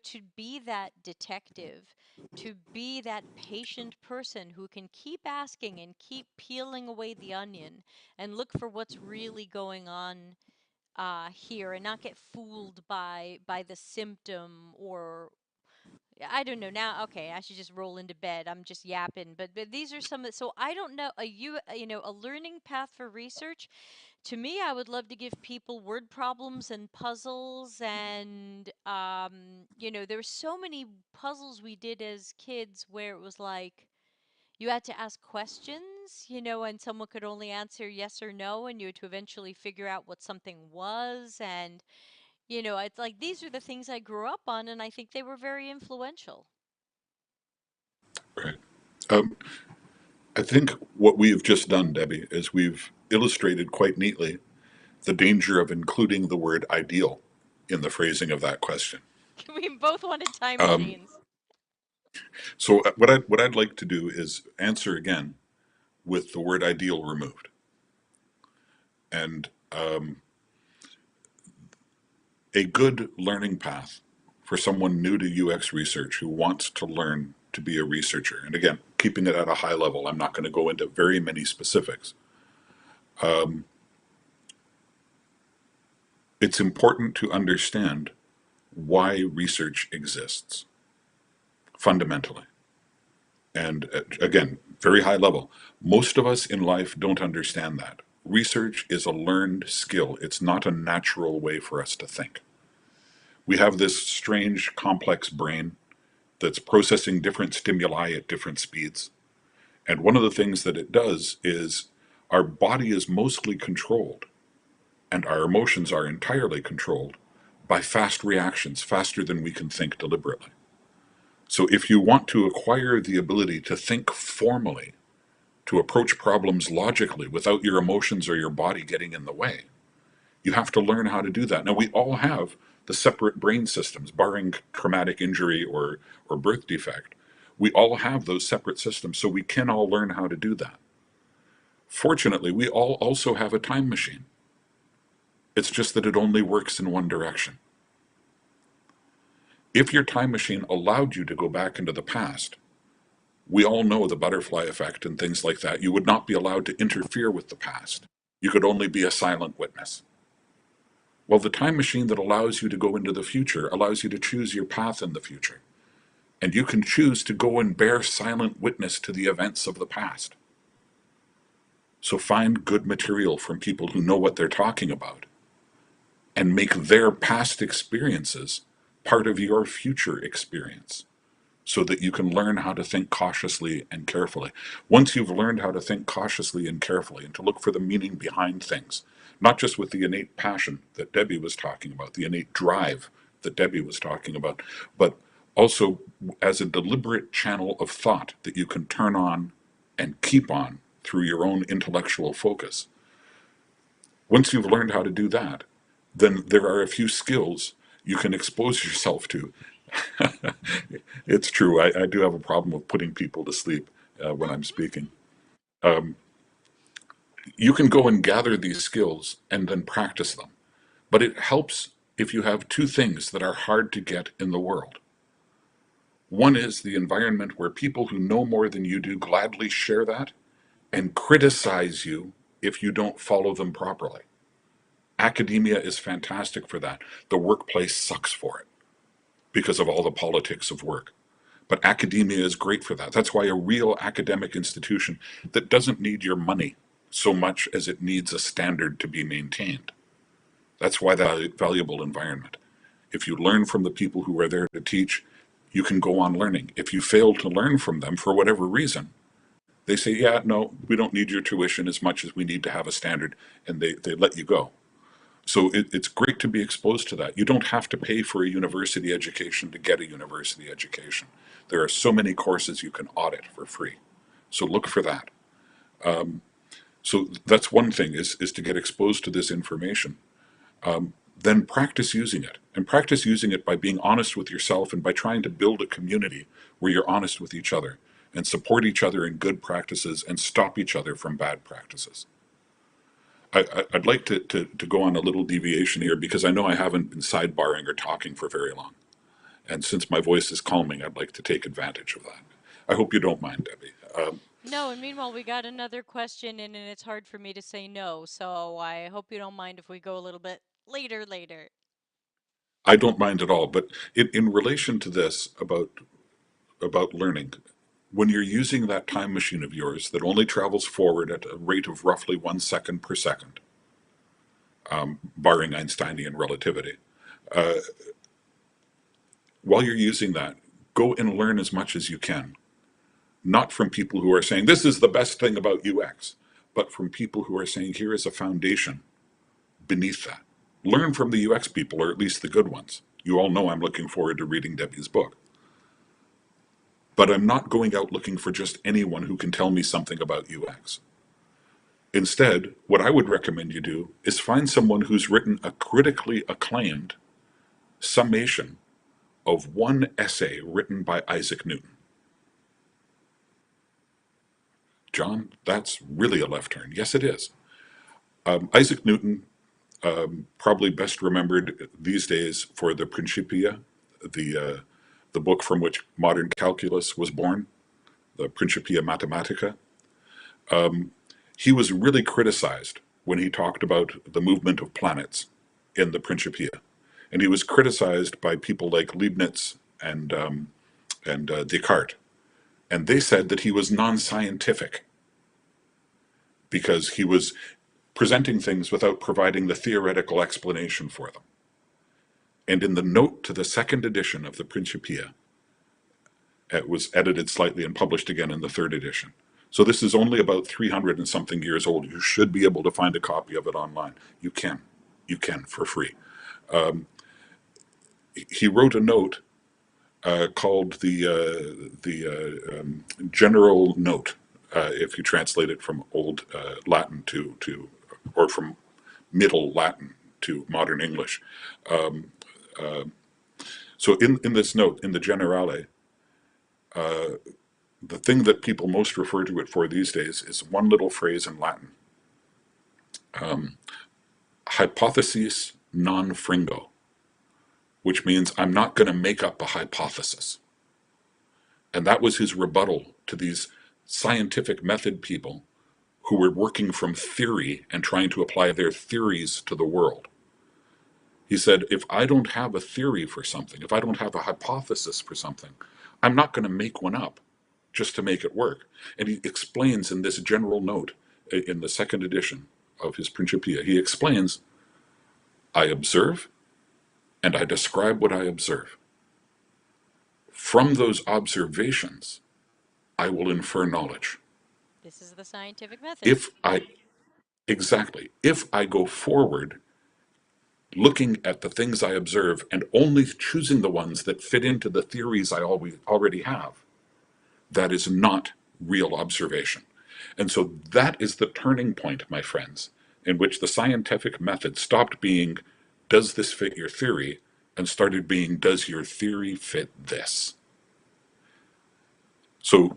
to be that detective, to be that patient person who can keep asking and keep peeling away the onion and look for what's really going on here and not get fooled by the symptom or I don't know now. Okay, I should just roll into bed. I'm just yapping, but these are some of. So I don't know a learning path for research. To me, I would love to give people word problems and puzzles, and there were so many puzzles we did as kids where it was like you had to ask questions, and someone could only answer yes or no, and you had to eventually figure out what something was, and it's like these are the things I grew up on, and I think they were very influential. Right. Um, I think what we have just done, Debbie, is we've illustrated quite neatly the danger of including the word ideal in the phrasing of that question. We both wanted time Um, machines. so what I'd like to do is answer again with the word ideal removed. And a good learning path for someone new to UX research who wants to learn to be a researcher. And again, keeping it at a high level, I'm not going to go into very many specifics. It's important to understand why research exists fundamentally. And again, very high level. Most of us in life don't understand that. Research is a learned skill, it's not a natural way for us to think. We have this strange, complex brain that's processing different stimuli at different speeds. And one of the things that it does is our body is mostly controlled and our emotions are entirely controlled by fast reactions, faster than we can think deliberately. So if you want to acquire the ability to think formally, to approach problems logically without your emotions or your body getting in the way, you have to learn how to do that. Now, we all have the separate brain systems, barring traumatic injury or birth defect. We all have those separate systems, so we can all learn how to do that. Fortunately, we all also have a time machine. It's just that it only works in one direction. If your time machine allowed you to go back into the past, we all know the butterfly effect and things like that. You would not be allowed to interfere with the past. You could only be a silent witness. Well, the time machine that allows you to go into the future allows you to choose your path in the future. And you can choose to go and bear silent witness to the events of the past. So find good material from people who know what they're talking about and make their past experiences part of your future experience so that you can learn how to think cautiously and carefully. Once you've learned how to think cautiously and carefully and to look for the meaning behind things, not just with the innate passion that Debbie was talking about, the innate drive that Debbie was talking about, but also as a deliberate channel of thought that you can turn on and keep on through your own intellectual focus. Once you've learned how to do that, then there are a few skills you can expose yourself to. It's true. I do have a problem with putting people to sleep when I'm speaking. Um, you can go and gather these skills and then practice them. But it helps if you have two things that are hard to get in the world. One is the environment where people who know more than you do gladly share that and criticize you if you don't follow them properly. Academia is fantastic for that. The workplace sucks for it because of all the politics of work. But academia is great for that. That's why a real academic institution that doesn't need your money so much as it needs a standard to be maintained. That's why that valuable environment. If you learn from the people who are there to teach, you can go on learning. If you fail to learn from them for whatever reason, they say, yeah, no, we don't need your tuition as much as we need to have a standard, and they let you go. So it's great to be exposed to that. You don't have to pay for a university education to get a university education. There are so many courses you can audit for free. So look for that. So that's one thing is to get exposed to this information. Then practice using it. And practice using it by being honest with yourself and by trying to build a community where you're honest with each other and support each other in good practices and stop each other from bad practices. I'd like to go on a little deviation here because I know I haven't been sidebarring or talking for very long. And since my voice is calming, I'd like to take advantage of that. I hope you don't mind, Debbie. No, and meanwhile, we got another question in, and it's hard for me to say no. So I hope you don't mind if we go a little bit later. I don't mind at all. But in relation to this about learning, when you're using that time machine of yours that only travels forward at a rate of roughly 1 second per second, barring Einsteinian relativity, uh, while you're using that, go and learn as much as you can. Not from people who are saying, this is the best thing about UX, but from people who are saying, here is a foundation beneath that. Learn from the UX people, or at least the good ones. You all know I'm looking forward to reading Debbie's book. But I'm not going out looking for just anyone who can tell me something about UX. Instead, what I would recommend you do is find someone who's written a critically acclaimed summation of one essay written by Isaac Newton. John, that's really a left turn. Yes, it is. Isaac Newton, probably best remembered these days for the Principia, the book from which modern calculus was born, the Principia Mathematica. He was really criticized when he talked about the movement of planets in the Principia, and he was criticized by people like Leibniz and Descartes, and they said that he was non-scientific because he was presenting things without providing the theoretical explanation for them. And in the note to the second edition of the Principia, it was edited slightly and published again in the third edition. So this is only about 300 and something years old. You should be able to find a copy of it online. You can for free. He wrote a note called the general note, if you translate it from old Latin to or from Middle Latin to modern English. Um, so in this note, in the Generale, the thing that people most refer to it for these days is one little phrase in Latin, hypothesis non fringo, which means I'm not going to make up a hypothesis. And that was his rebuttal to these scientific method people who were working from theory and trying to apply their theories to the world. He said, if I don't have a theory for something, if I don't have a hypothesis for something, I'm not going to make one up just to make it work. And he explains in this general note in the second edition of his Principia, he explains I observe and I describe what I observe. From those observations, I will infer knowledge. This is the scientific method. If I, exactly, if I go forward looking at the things I observe and only choosing the ones that fit into the theories I already have, that is not real observation. And so that is the turning point, my friends, in which the scientific method stopped being, does this fit your theory? And started being, does your theory fit this? So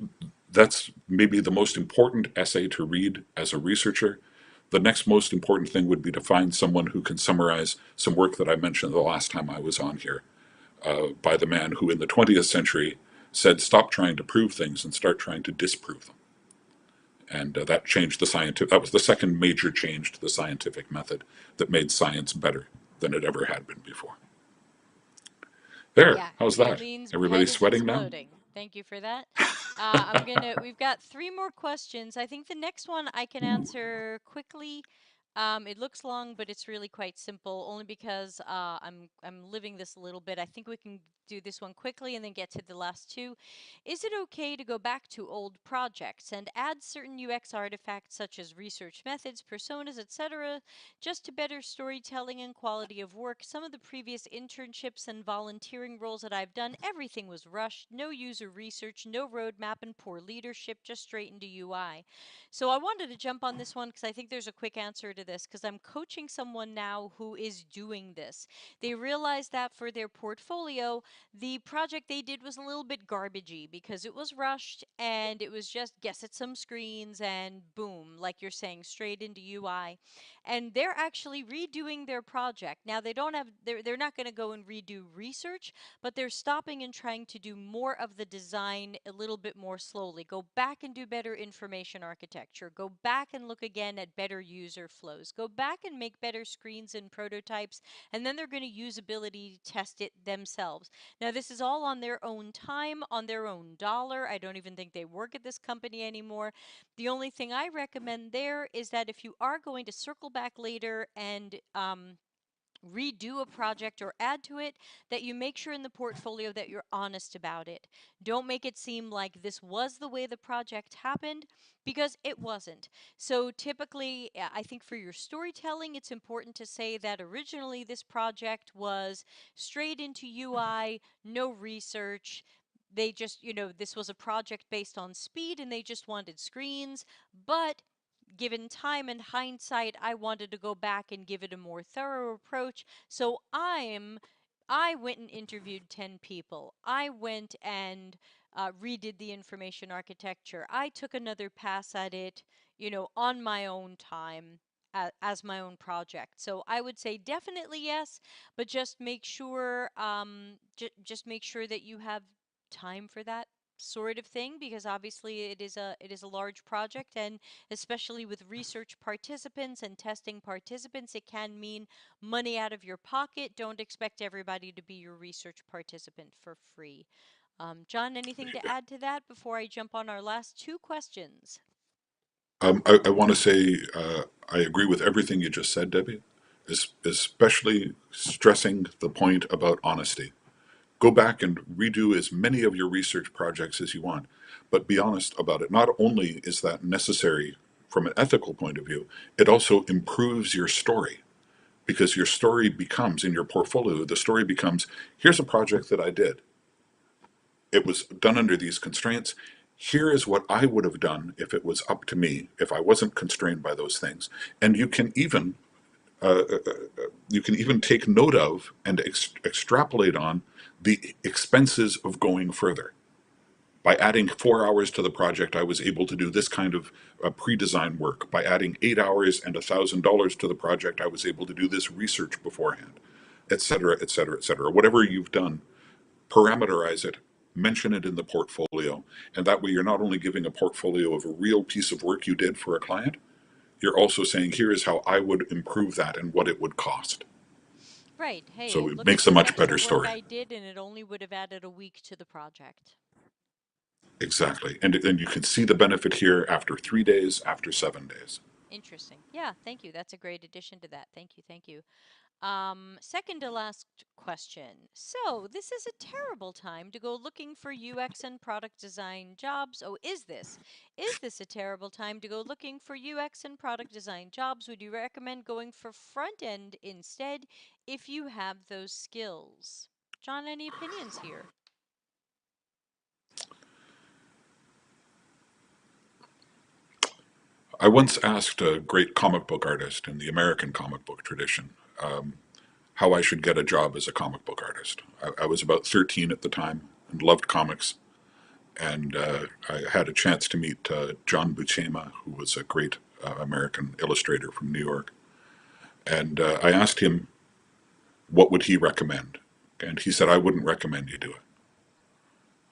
that's maybe the most important essay to read as a researcher. The next most important thing would be to find someone who can summarize some work that I mentioned the last time I was on here, by the man who in the 20th century said, stop trying to prove things and start trying to disprove them. And that changed the scientific, that was the second major change to the scientific method that made science better than it ever had been before. There, Yeah, how's that? Kayleen's head Everybody is sweating now? exploding. Thank you for that. We've got three more questions. I think the next one I can Ooh. answer quickly. It looks long, but it's really quite simple, only because I'm living this a little bit. I think we can do this one quickly and then get to the last two. Is it okay to go back to old projects and add certain UX artifacts such as research methods, personas, etc., just to better storytelling and quality of work? Some of the previous internships and volunteering roles that I've done, everything was rushed, no user research, no roadmap, and poor leadership, just straight into UI. So I wanted to jump on this one because I think there's a quick answer to this, because I'm coaching someone now who is doing this. They realized that for their portfolio, the project they did was a little bit garbagey because it was rushed and it was just guess at some screens and boom, like you're saying, straight into UI. And they're actually redoing their project. Now they're not going to go and redo research, but they're stopping and trying to do more of the design a little bit more slowly. Go back and do better information architecture. Go back and look again at better user flows. Go back and make better screens and prototypes, and then they're going to usability test it themselves. Now, this is all on their own time, on their own dollar. I don't even think they work at this company anymore. The only thing I recommend there is that if you are going to circle back later and redo a project or add to it, that you make sure in the portfolio that you're honest about it. Don't make it seem like this was the way the project happened, because it wasn't. So typically, I think for your storytelling, it's important to say that originally this project was straight into UI, no research. They just, this was a project based on speed and they just wanted screens, but given time and hindsight, I wanted to go back and give it a more thorough approach. So I went and interviewed 10 people. I went and redid the information architecture. I took another pass at it, on my own time as my own project. So I would say definitely yes, but just make sure just make sure that you have time for that sort of thing, because obviously it is a large project, and especially with research participants and testing participants, it can mean money out of your pocket. Don't expect everybody to be your research participant for free. John, anything to add to that before I jump on our last two questions? I want to say I agree with everything you just said, Debbie, especially stressing the point about honesty. Go back and redo as many of your research projects as you want, but be honest about it. Not only is that necessary from an ethical point of view, it also improves your story, because your story becomes, in your portfolio, the story becomes, here's a project that I did. It was done under these constraints. Here is what I would have done if it was up to me, if I wasn't constrained by those things. And you can even take note of and extrapolate on the expenses of going further. By adding 4 hours to the project, I was able to do this kind of pre-design work. By adding 8 hours and $1,000 to the project, I was able to do this research beforehand, et cetera, et cetera, et cetera. Whatever you've done, parameterize it, mention it in the portfolio, and that way you're not only giving a portfolio of a real piece of work you did for a client, you're also saying, here is how I would improve that and what it would cost. Right. Hey, So it look at makes a this much extra better work story. I did, and it only would have added a week to the project. Exactly. And you can see the benefit here after 3 days, after 7 days. Interesting. Yeah, thank you. That's a great addition to that. Thank you. Thank you. Second to last question. So, this is a terrible time to go looking for UX and product design jobs. Oh, is this? Is this a terrible time to go looking for UX and product design jobs? Would you recommend going for front end instead if you have those skills? John, any opinions here? I once asked a great comic book artist in the American comic book tradition how I should get a job as a comic book artist. I was about 13 at the time and loved comics. And I had a chance to meet John Buscema, who was a great American illustrator from New York. And I asked him what would he recommend, and he said I wouldn't recommend you do it.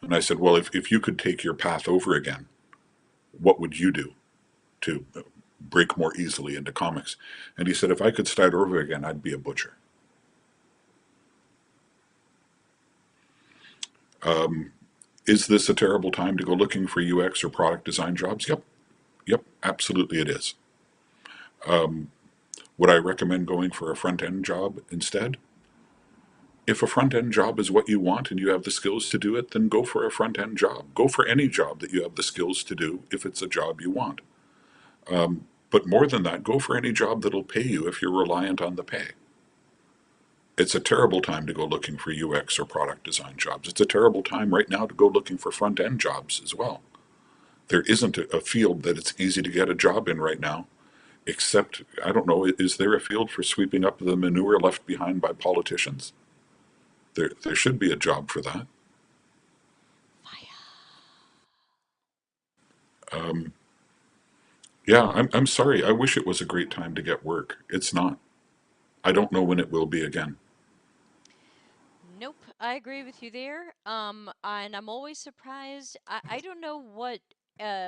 And I said, well, if you could take your path over again, what would you do to break more easily into comics? And he said, if I could start over again, I'd be a butcher. Is this a terrible time to go looking for UX or product design jobs? Yep, absolutely it is. Would I recommend going for a front end job instead? If a front end job is what you want and you have the skills to do it, then go for a front end job. Go for any job that you have the skills to do if it's a job you want. But more than that, go for any job that'll pay you if you're reliant on the pay. It's a terrible time to go looking for UX or product design jobs. It's a terrible time right now to go looking for front end jobs as well. There isn't a field that it's easy to get a job in right now, except, I don't know, is there a field for sweeping up the manure left behind by politicians? There should be a job for that. Fire. Yeah, I'm sorry. I wish it was a great time to get work. It's not. I don't know when it will be again. Nope, I agree with you there. And I'm always surprised. I don't know what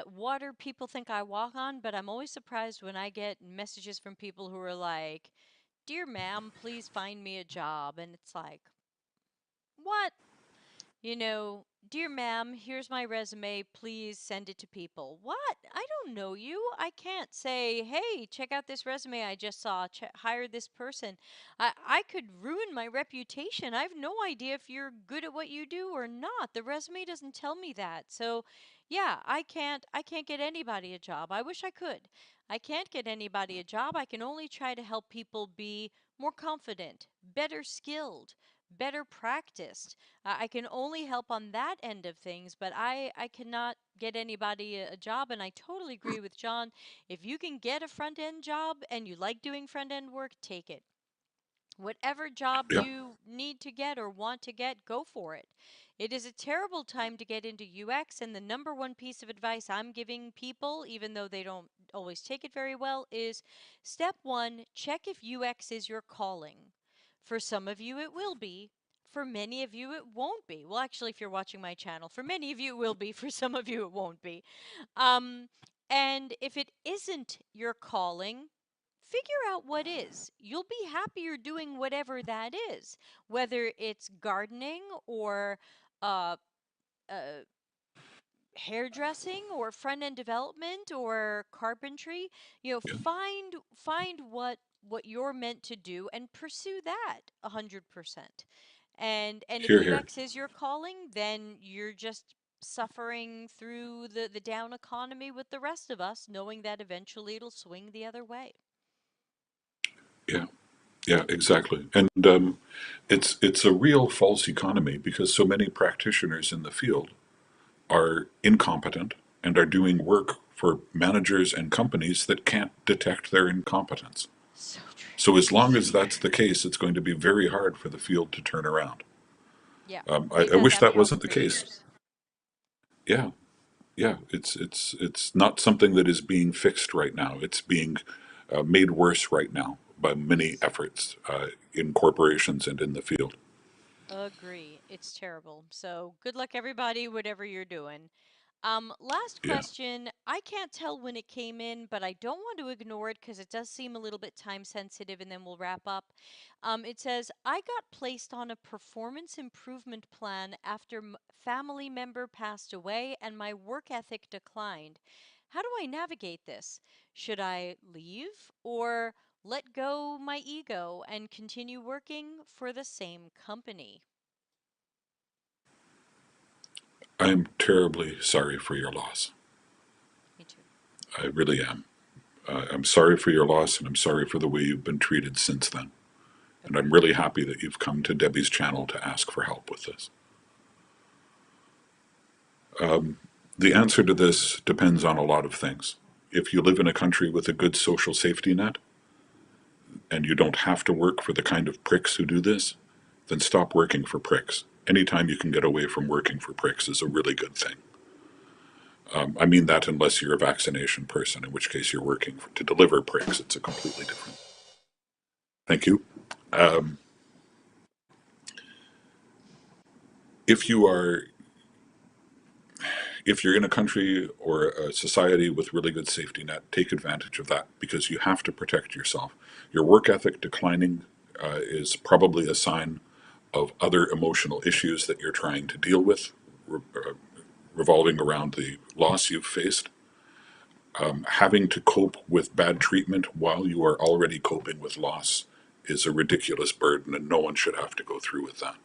water people think I walk on, but I'm always surprised when I get messages from people who are like, "Dear ma'am, please find me a job." And it's like, "What? Dear ma'am, here's my resume. Please send it to people." What? I don't know you. I can't say, hey, check out this resume I just saw. Hire this person. I could ruin my reputation. I have no idea if you're good at what you do or not. The resume doesn't tell me that. So, yeah, I can't get anybody a job. I wish I could. I can't get anybody a job. I can only try to help people be more confident, better skilled, better practiced. I can only help on that end of things, but I cannot get anybody a job. And I totally agree with John. If you can get a front end job and you like doing front end work, take it. Whatever job Yeah, you need to get or want to get, go for it. It is a terrible time to get into UX, and the number one piece of advice I'm giving people, even though they don't always take it very well, is step one, check if UX is your calling. For some of you, it will be. For many of you, it won't be. Well, actually, if you're watching my channel, for many of you, it will be. For some of you, it won't be. Um, and if it isn't your calling, figure out what is. You'll be happier doing whatever that is, whether it's gardening or uh, uh, hairdressing or front end development or carpentry. yeah. Find what you're meant to do and pursue that 100%. And if Here, here. UX is your calling, then you're just suffering through the down economy with the rest of us, knowing that eventually it'll swing the other way. Yeah, yeah, exactly. And it's a real false economy because so many practitioners in the field are incompetent and are doing work for managers and companies that can't detect their incompetence. So true. So as long as that's the case, it's going to be very hard for the field to turn around. Yeah, I, they've I had wish that that problem wasn't the for case. years. Yeah, yeah. It's not something that is being fixed right now. It's being made worse right now by many Yes. efforts in corporations and in the field. Agree. It's terrible. So good luck, everybody, whatever you're doing. Last Yeah, question. I can't tell when it came in, but I don't want to ignore it because it does seem a little bit time sensitive, and then we'll wrap up. It says, I got placed on a performance improvement plan after family member passed away and my work ethic declined. How do I navigate this? Should I leave or let go my ego and continue working for the same company. I am terribly sorry for your loss. Me too. I really am. I'm sorry for your loss, and I'm sorry for the way you've been treated since then. And I'm Agreed. really happy that you've come to Debbie's channel to ask for help with this. The answer to this depends on a lot of things. If you live in a country with a good social safety net, and you don't have to work for the kind of pricks who do this, then stop working for pricks. Anytime you can get away from working for pricks is a really good thing. I mean that unless you're a vaccination person, in which case you're working to deliver pricks. It's a completely different. Thank you. Um, if you are, if you're in a country or a society with really good safety net, take advantage of that because you have to protect yourself. Your work ethic declining is probably a sign of other emotional issues that you're trying to deal with, revolving around the loss you've faced. Having to cope with bad treatment while you are already coping with loss is a ridiculous burden, and no one should have to go through with that.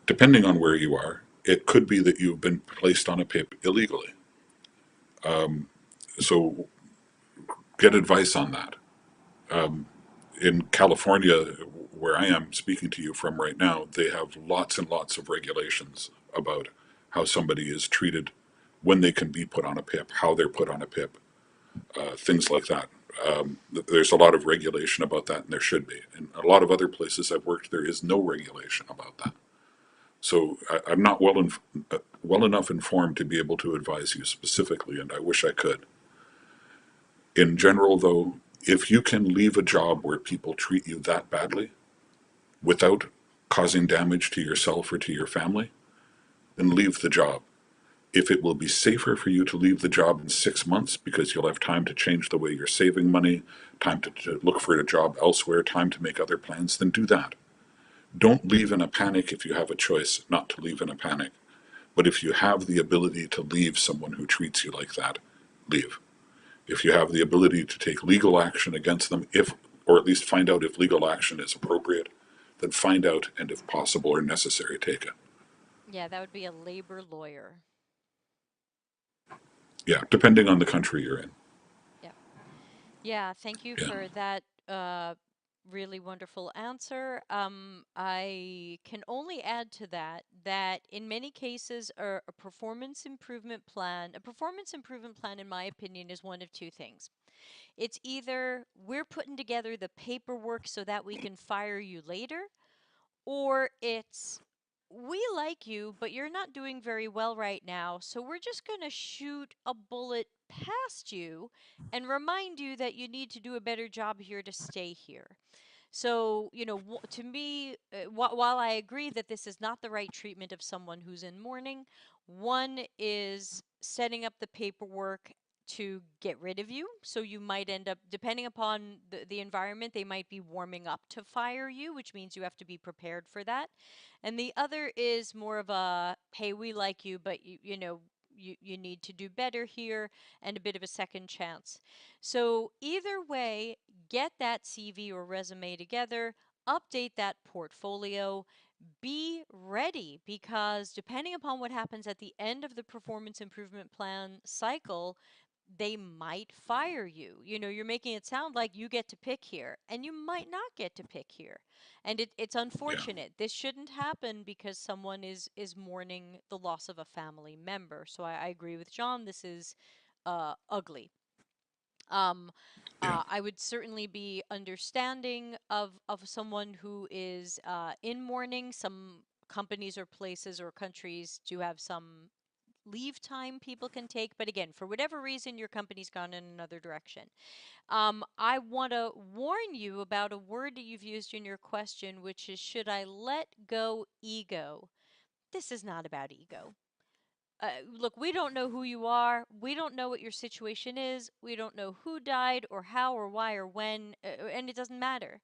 Depending on where you are, it could be that you've been placed on a PIP illegally. So get advice on that. In California, where I am speaking to you from right now, they have lots and lots of regulations about how somebody is treated when they can be put on a PIP, how they're put on a PIP, things like that. There's a lot of regulation about that, and there should be. In a lot of other places I've worked, there is no regulation about that. So I'm not well enough informed to be able to advise you specifically, and I wish I could. In general, though, if you can leave a job where people treat you that badly without causing damage to yourself or to your family, then leave the job. If it will be safer for you to leave the job in 6 months because you'll have time to change the way you're saving money, time to look for a job elsewhere, time to make other plans, then do that. Don't leave in a panic if you have a choice not to leave in a panic. But if you have the ability to leave someone who treats you like that, leave. If you have the ability to take legal action against them, if or at least find out if legal action is appropriate, then find out and if possible or necessary, take it. Yeah, that would be a labor lawyer. Yeah, depending on the country you're in. Yeah. Yeah, thank you Yeah, for that really wonderful answer. I can only add to that that in many cases, a performance improvement plan, in my opinion, is one of two things. It's either we're putting together the paperwork so that we can fire you later, or it's we like you, but you're not doing very well right now, so we're just going to shoot a bullet past you and remind you that you need to do a better job here to stay here. So, to me, while I agree that this is not the right treatment of someone who's in mourning, one is setting up the paperwork to get rid of you. So you might end up, depending upon the environment, they might be warming up to fire you, which means you have to be prepared for that. And the other is more of a, hey, we like you, but you need to do better here and a bit of a second chance. So either way, get that CV or resume together, update that portfolio, be ready because depending upon what happens at the end of the performance improvement plan cycle, they might fire you. You're making it sound like you get to pick here, and you might not get to pick here. And it's yeah, unfortunate. This shouldn't happen because someone is mourning the loss of a family member. So I agree with John. This is ugly. Um, yeah, I would certainly be understanding of someone who is in mourning. Some companies or places or countries do have some leave time people can take, but again, for whatever reason, your company's gone in another direction. I want to warn you about a word that you've used in your question, which is should I let go ego? This is not about ego. Look, we don't know who you are. We don't know what your situation is. We don't know who died or how or why or when, and it doesn't matter.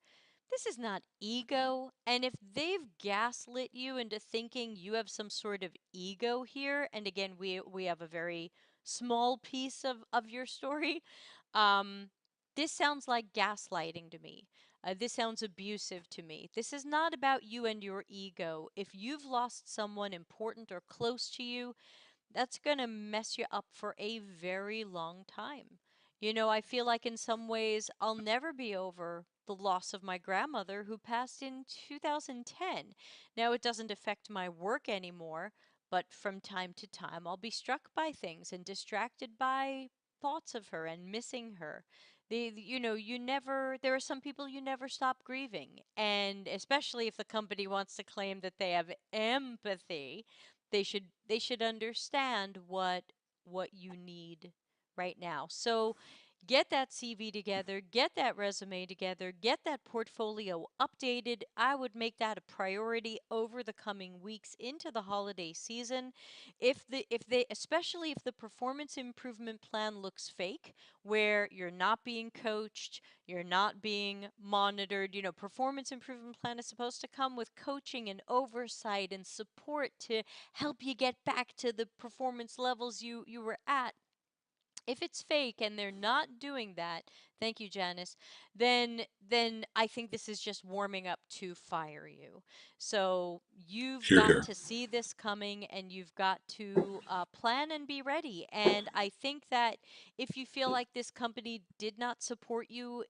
This is not ego. And if they've gaslit you into thinking you have some sort of ego here, and again, we have a very small piece of your story. Um, this sounds like gaslighting to me. This sounds abusive to me. This is not about you and your ego. If you've lost someone important or close to you, that's going to mess you up for a very long time. You know, I feel like in some ways I'll never be over the loss of my grandmother who passed in 2010. Now, it doesn't affect my work anymore, but from time to time I'll be struck by things and distracted by thoughts of her and missing her. You know, there are some people you never stop grieving. And especially if the company wants to claim that they have empathy, they should understand what you need right now. So get that CV together, get that resume together, get that portfolio updated. I would make that a priority over the coming weeks into the holiday season. If they especially if the performance improvement plan looks fake, where you're not being coached, you're not being monitored. You know, performance improvement plan is supposed to come with coaching and oversight and support to help you get back to the performance levels you were at. If it's fake and they're not doing that, thank you, Janice, then I think this is just warming up to fire you. So you've Here, got here. to see this coming, and you've got to plan and be ready. And I think that if you feel like this company did not support you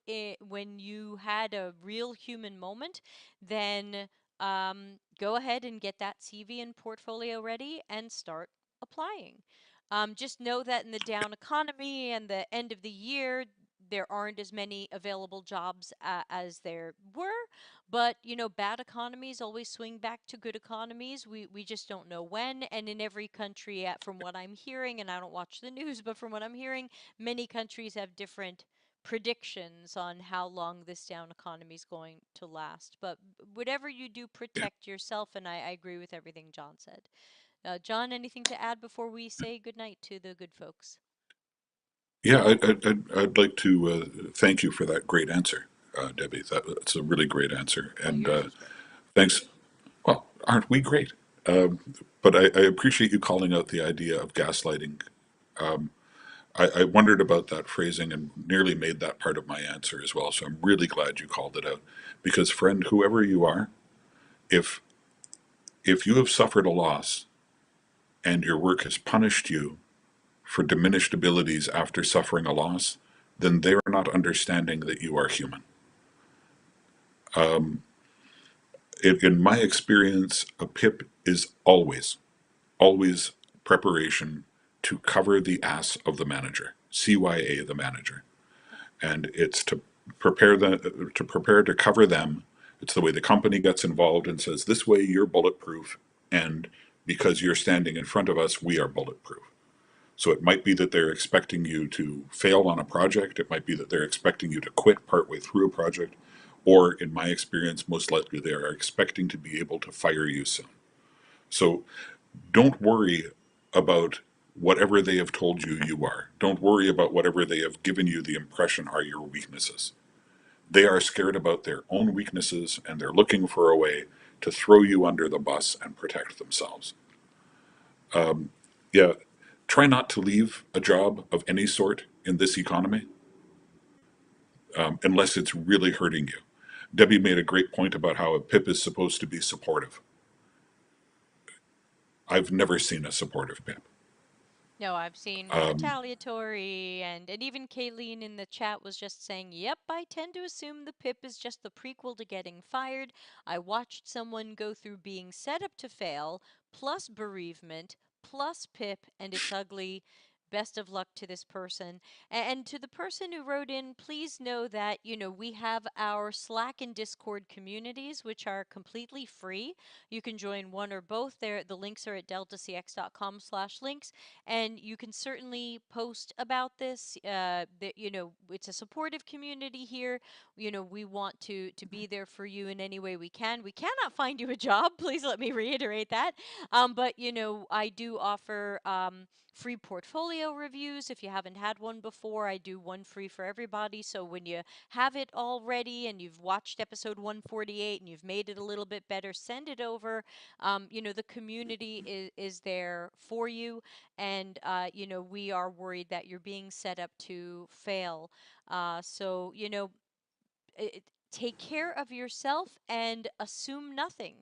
when you had a real human moment, then go ahead and get that CV and portfolio ready and start applying. Just know that in the down economy and the end of the year, there aren't as many available jobs as there were. But, you know, bad economies always swing back to good economies. We just don't know when. And in every country, from what I'm hearing, and I don't watch the news, but from what I'm hearing, many countries have different predictions on how long this down economy is going to last. But whatever you do, Yeah, protect yourself. And I agree with everything John said. John, anything to add before we say goodnight to the good folks? yeah. I'd like to thank you for that great answer, Debbie. That's a really great answer, Well, and yours was great. thanks. Well, aren't we great? But I appreciate you calling out the idea of gaslighting. I wondered about that phrasing and nearly made that part of my answer as well. So I'm really glad you called it out, because friend, whoever you are, if if you have suffered a loss and your work has punished you for diminished abilities after suffering a loss, then they're not understanding that you are human. In my experience, a PIP is always preparation to cover the ass of the manager, CYA the manager, and it's to prepare to cover them. It's the way the company gets involved and says, "This way you're bulletproof, and because you're standing in front of us, we are bulletproof." So it might be that they're expecting you to fail on a project. It might be that they're expecting you to quit partway through a project. Or, in my experience, most likely they are expecting to be able to fire you soon. So don't worry about whatever they have told you you are. Don't worry about whatever they have given you the impression are your weaknesses. They are scared about their own weaknesses and they're looking for a way to throw you under the bus and protect themselves. Yeah, try not to leave a job of any sort in this economy unless it's really hurting you. Debbie made a great point about how a PIP is supposed to be supportive. I've never seen a supportive PIP. No, I've seen retaliatory, and even Kayleen in the chat was just saying, "Yep, I tend to assume the PIP is just the prequel to getting fired. I watched someone go through being set up to fail, plus bereavement, plus PIP, and it's ugly. Best of luck to this person." And to the person who wrote in, please know that, you know, we have our Slack and Discord communities, which are completely free. You can join one or both there. The links are at deltacx.com/links, and you can certainly post about this. That, you know, it's a supportive community here. You know, we want to be there for you in any way we can. We cannot find you a job. Please let me reiterate that. But you know, I do offer free portfolio reviews. If you haven't had one before, I do one free for everybody. So when you have it all ready and you've watched episode 148 and you've made it a little bit better, send it over. The community is there for you. And, we are worried that you're being set up to fail. So, it, take care of yourself and assume nothing.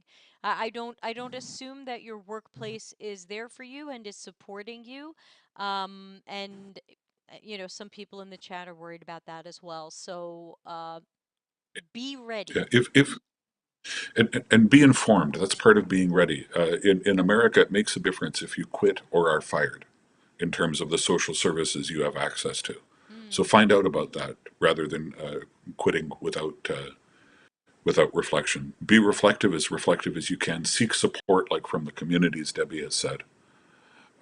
I don't assume that your workplace is there for you and is supporting you. And some people in the chat are worried about that as well. So be Yeah, ready. if and be informed. That's part of being ready. In America, it makes a difference if you quit or are fired in terms of the social services you have access to. So Mm. find out about that rather than quitting without reflection. Be reflective as you can. Seek support, like from the communities Debbie has said.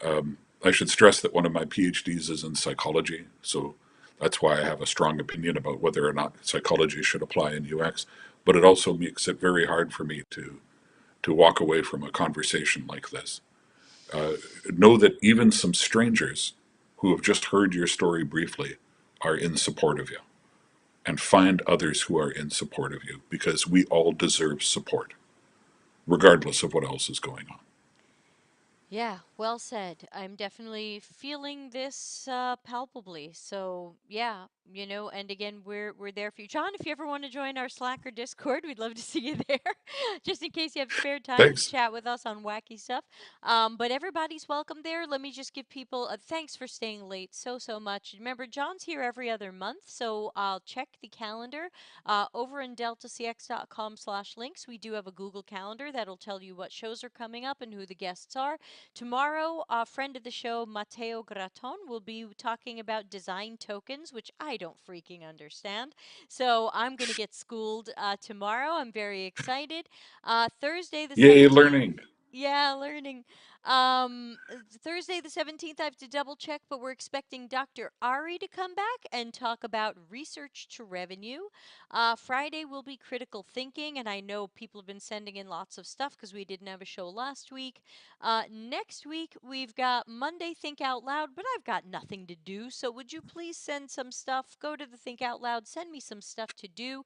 I should stress that one of my PhDs is in psychology, so that's why I have a strong opinion about whether or not psychology should apply in UX. But it also makes it very hard for me to walk away from a conversation like this. Know that even some strangers who have just heard your story briefly are in support of you, and find others who are in support of you because we all deserve support, regardless of what else is going on. Yeah, well said. I'm definitely feeling this palpably. So yeah, and again, we're there for you, John. If you ever want to join our Slack or Discord, we'd love to see you there, just in case you have spare time to Thanks. chat with us on wacky stuff. But everybody's welcome there. Let me just give people a thanks for staying late so much. Remember, John's here every other month, so I'll check the calendar. Over in deltacx.com/links, we do have a Google Calendar that'll tell you what shows are coming up and who the guests are. Tomorrow, a friend of the show, Matteo Graton, will be talking about design tokens, which I don't freaking understand. So I'm going to get schooled tomorrow. I'm very excited. Thursday the Yay, 17th. learning. Yeah, learning. Thursday the 17th, I have to double check, but we're expecting Dr. Ari to come back and talk about research to revenue. Friday will be critical thinking, and I know people have been sending in lots of stuff because we didn't have a show last week. Next week, we've got Monday Think Out Loud, but I've got nothing to do. So would you please send some stuff? Go to the Think Out Loud, send me some stuff to do.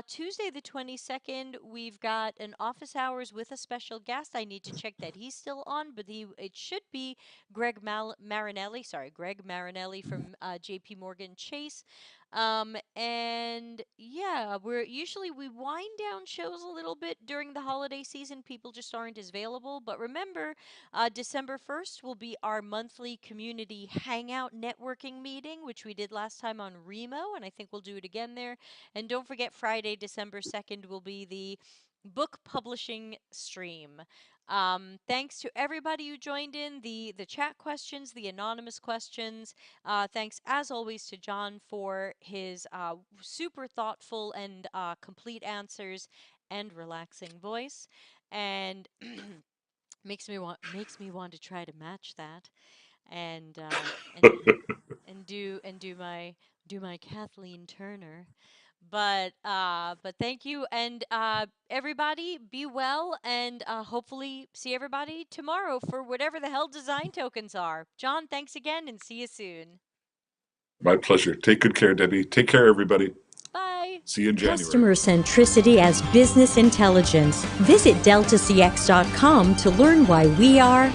Tuesday, the 22nd, we've got an office hours with a special guest. I need to check that he's still on, but it should be Marinelli. Sorry, Greg Marinelli from JP Morgan Chase. And yeah, we wind down shows a little bit during the holiday season. People just aren't as available. But remember, December 1st will be our monthly community hangout networking meeting, which we did last time on Remo, and I think we'll do it again there. And don't forget, Friday, December 2nd will be the book publishing stream. Thanks to everybody who joined in, the chat questions, the anonymous questions. Thanks, as always, to John for his super thoughtful and complete answers and relaxing voice. And makes me want to try to match that and do my Kathleen Turner. But thank you, and everybody be well, and hopefully see everybody tomorrow for whatever the hell design tokens are. John, thanks again, and see you soon. My pleasure. Take good care, Debbie. Take care, everybody. Bye. See you in January. Customer centricity as business intelligence. Visit deltacx.com to learn why we are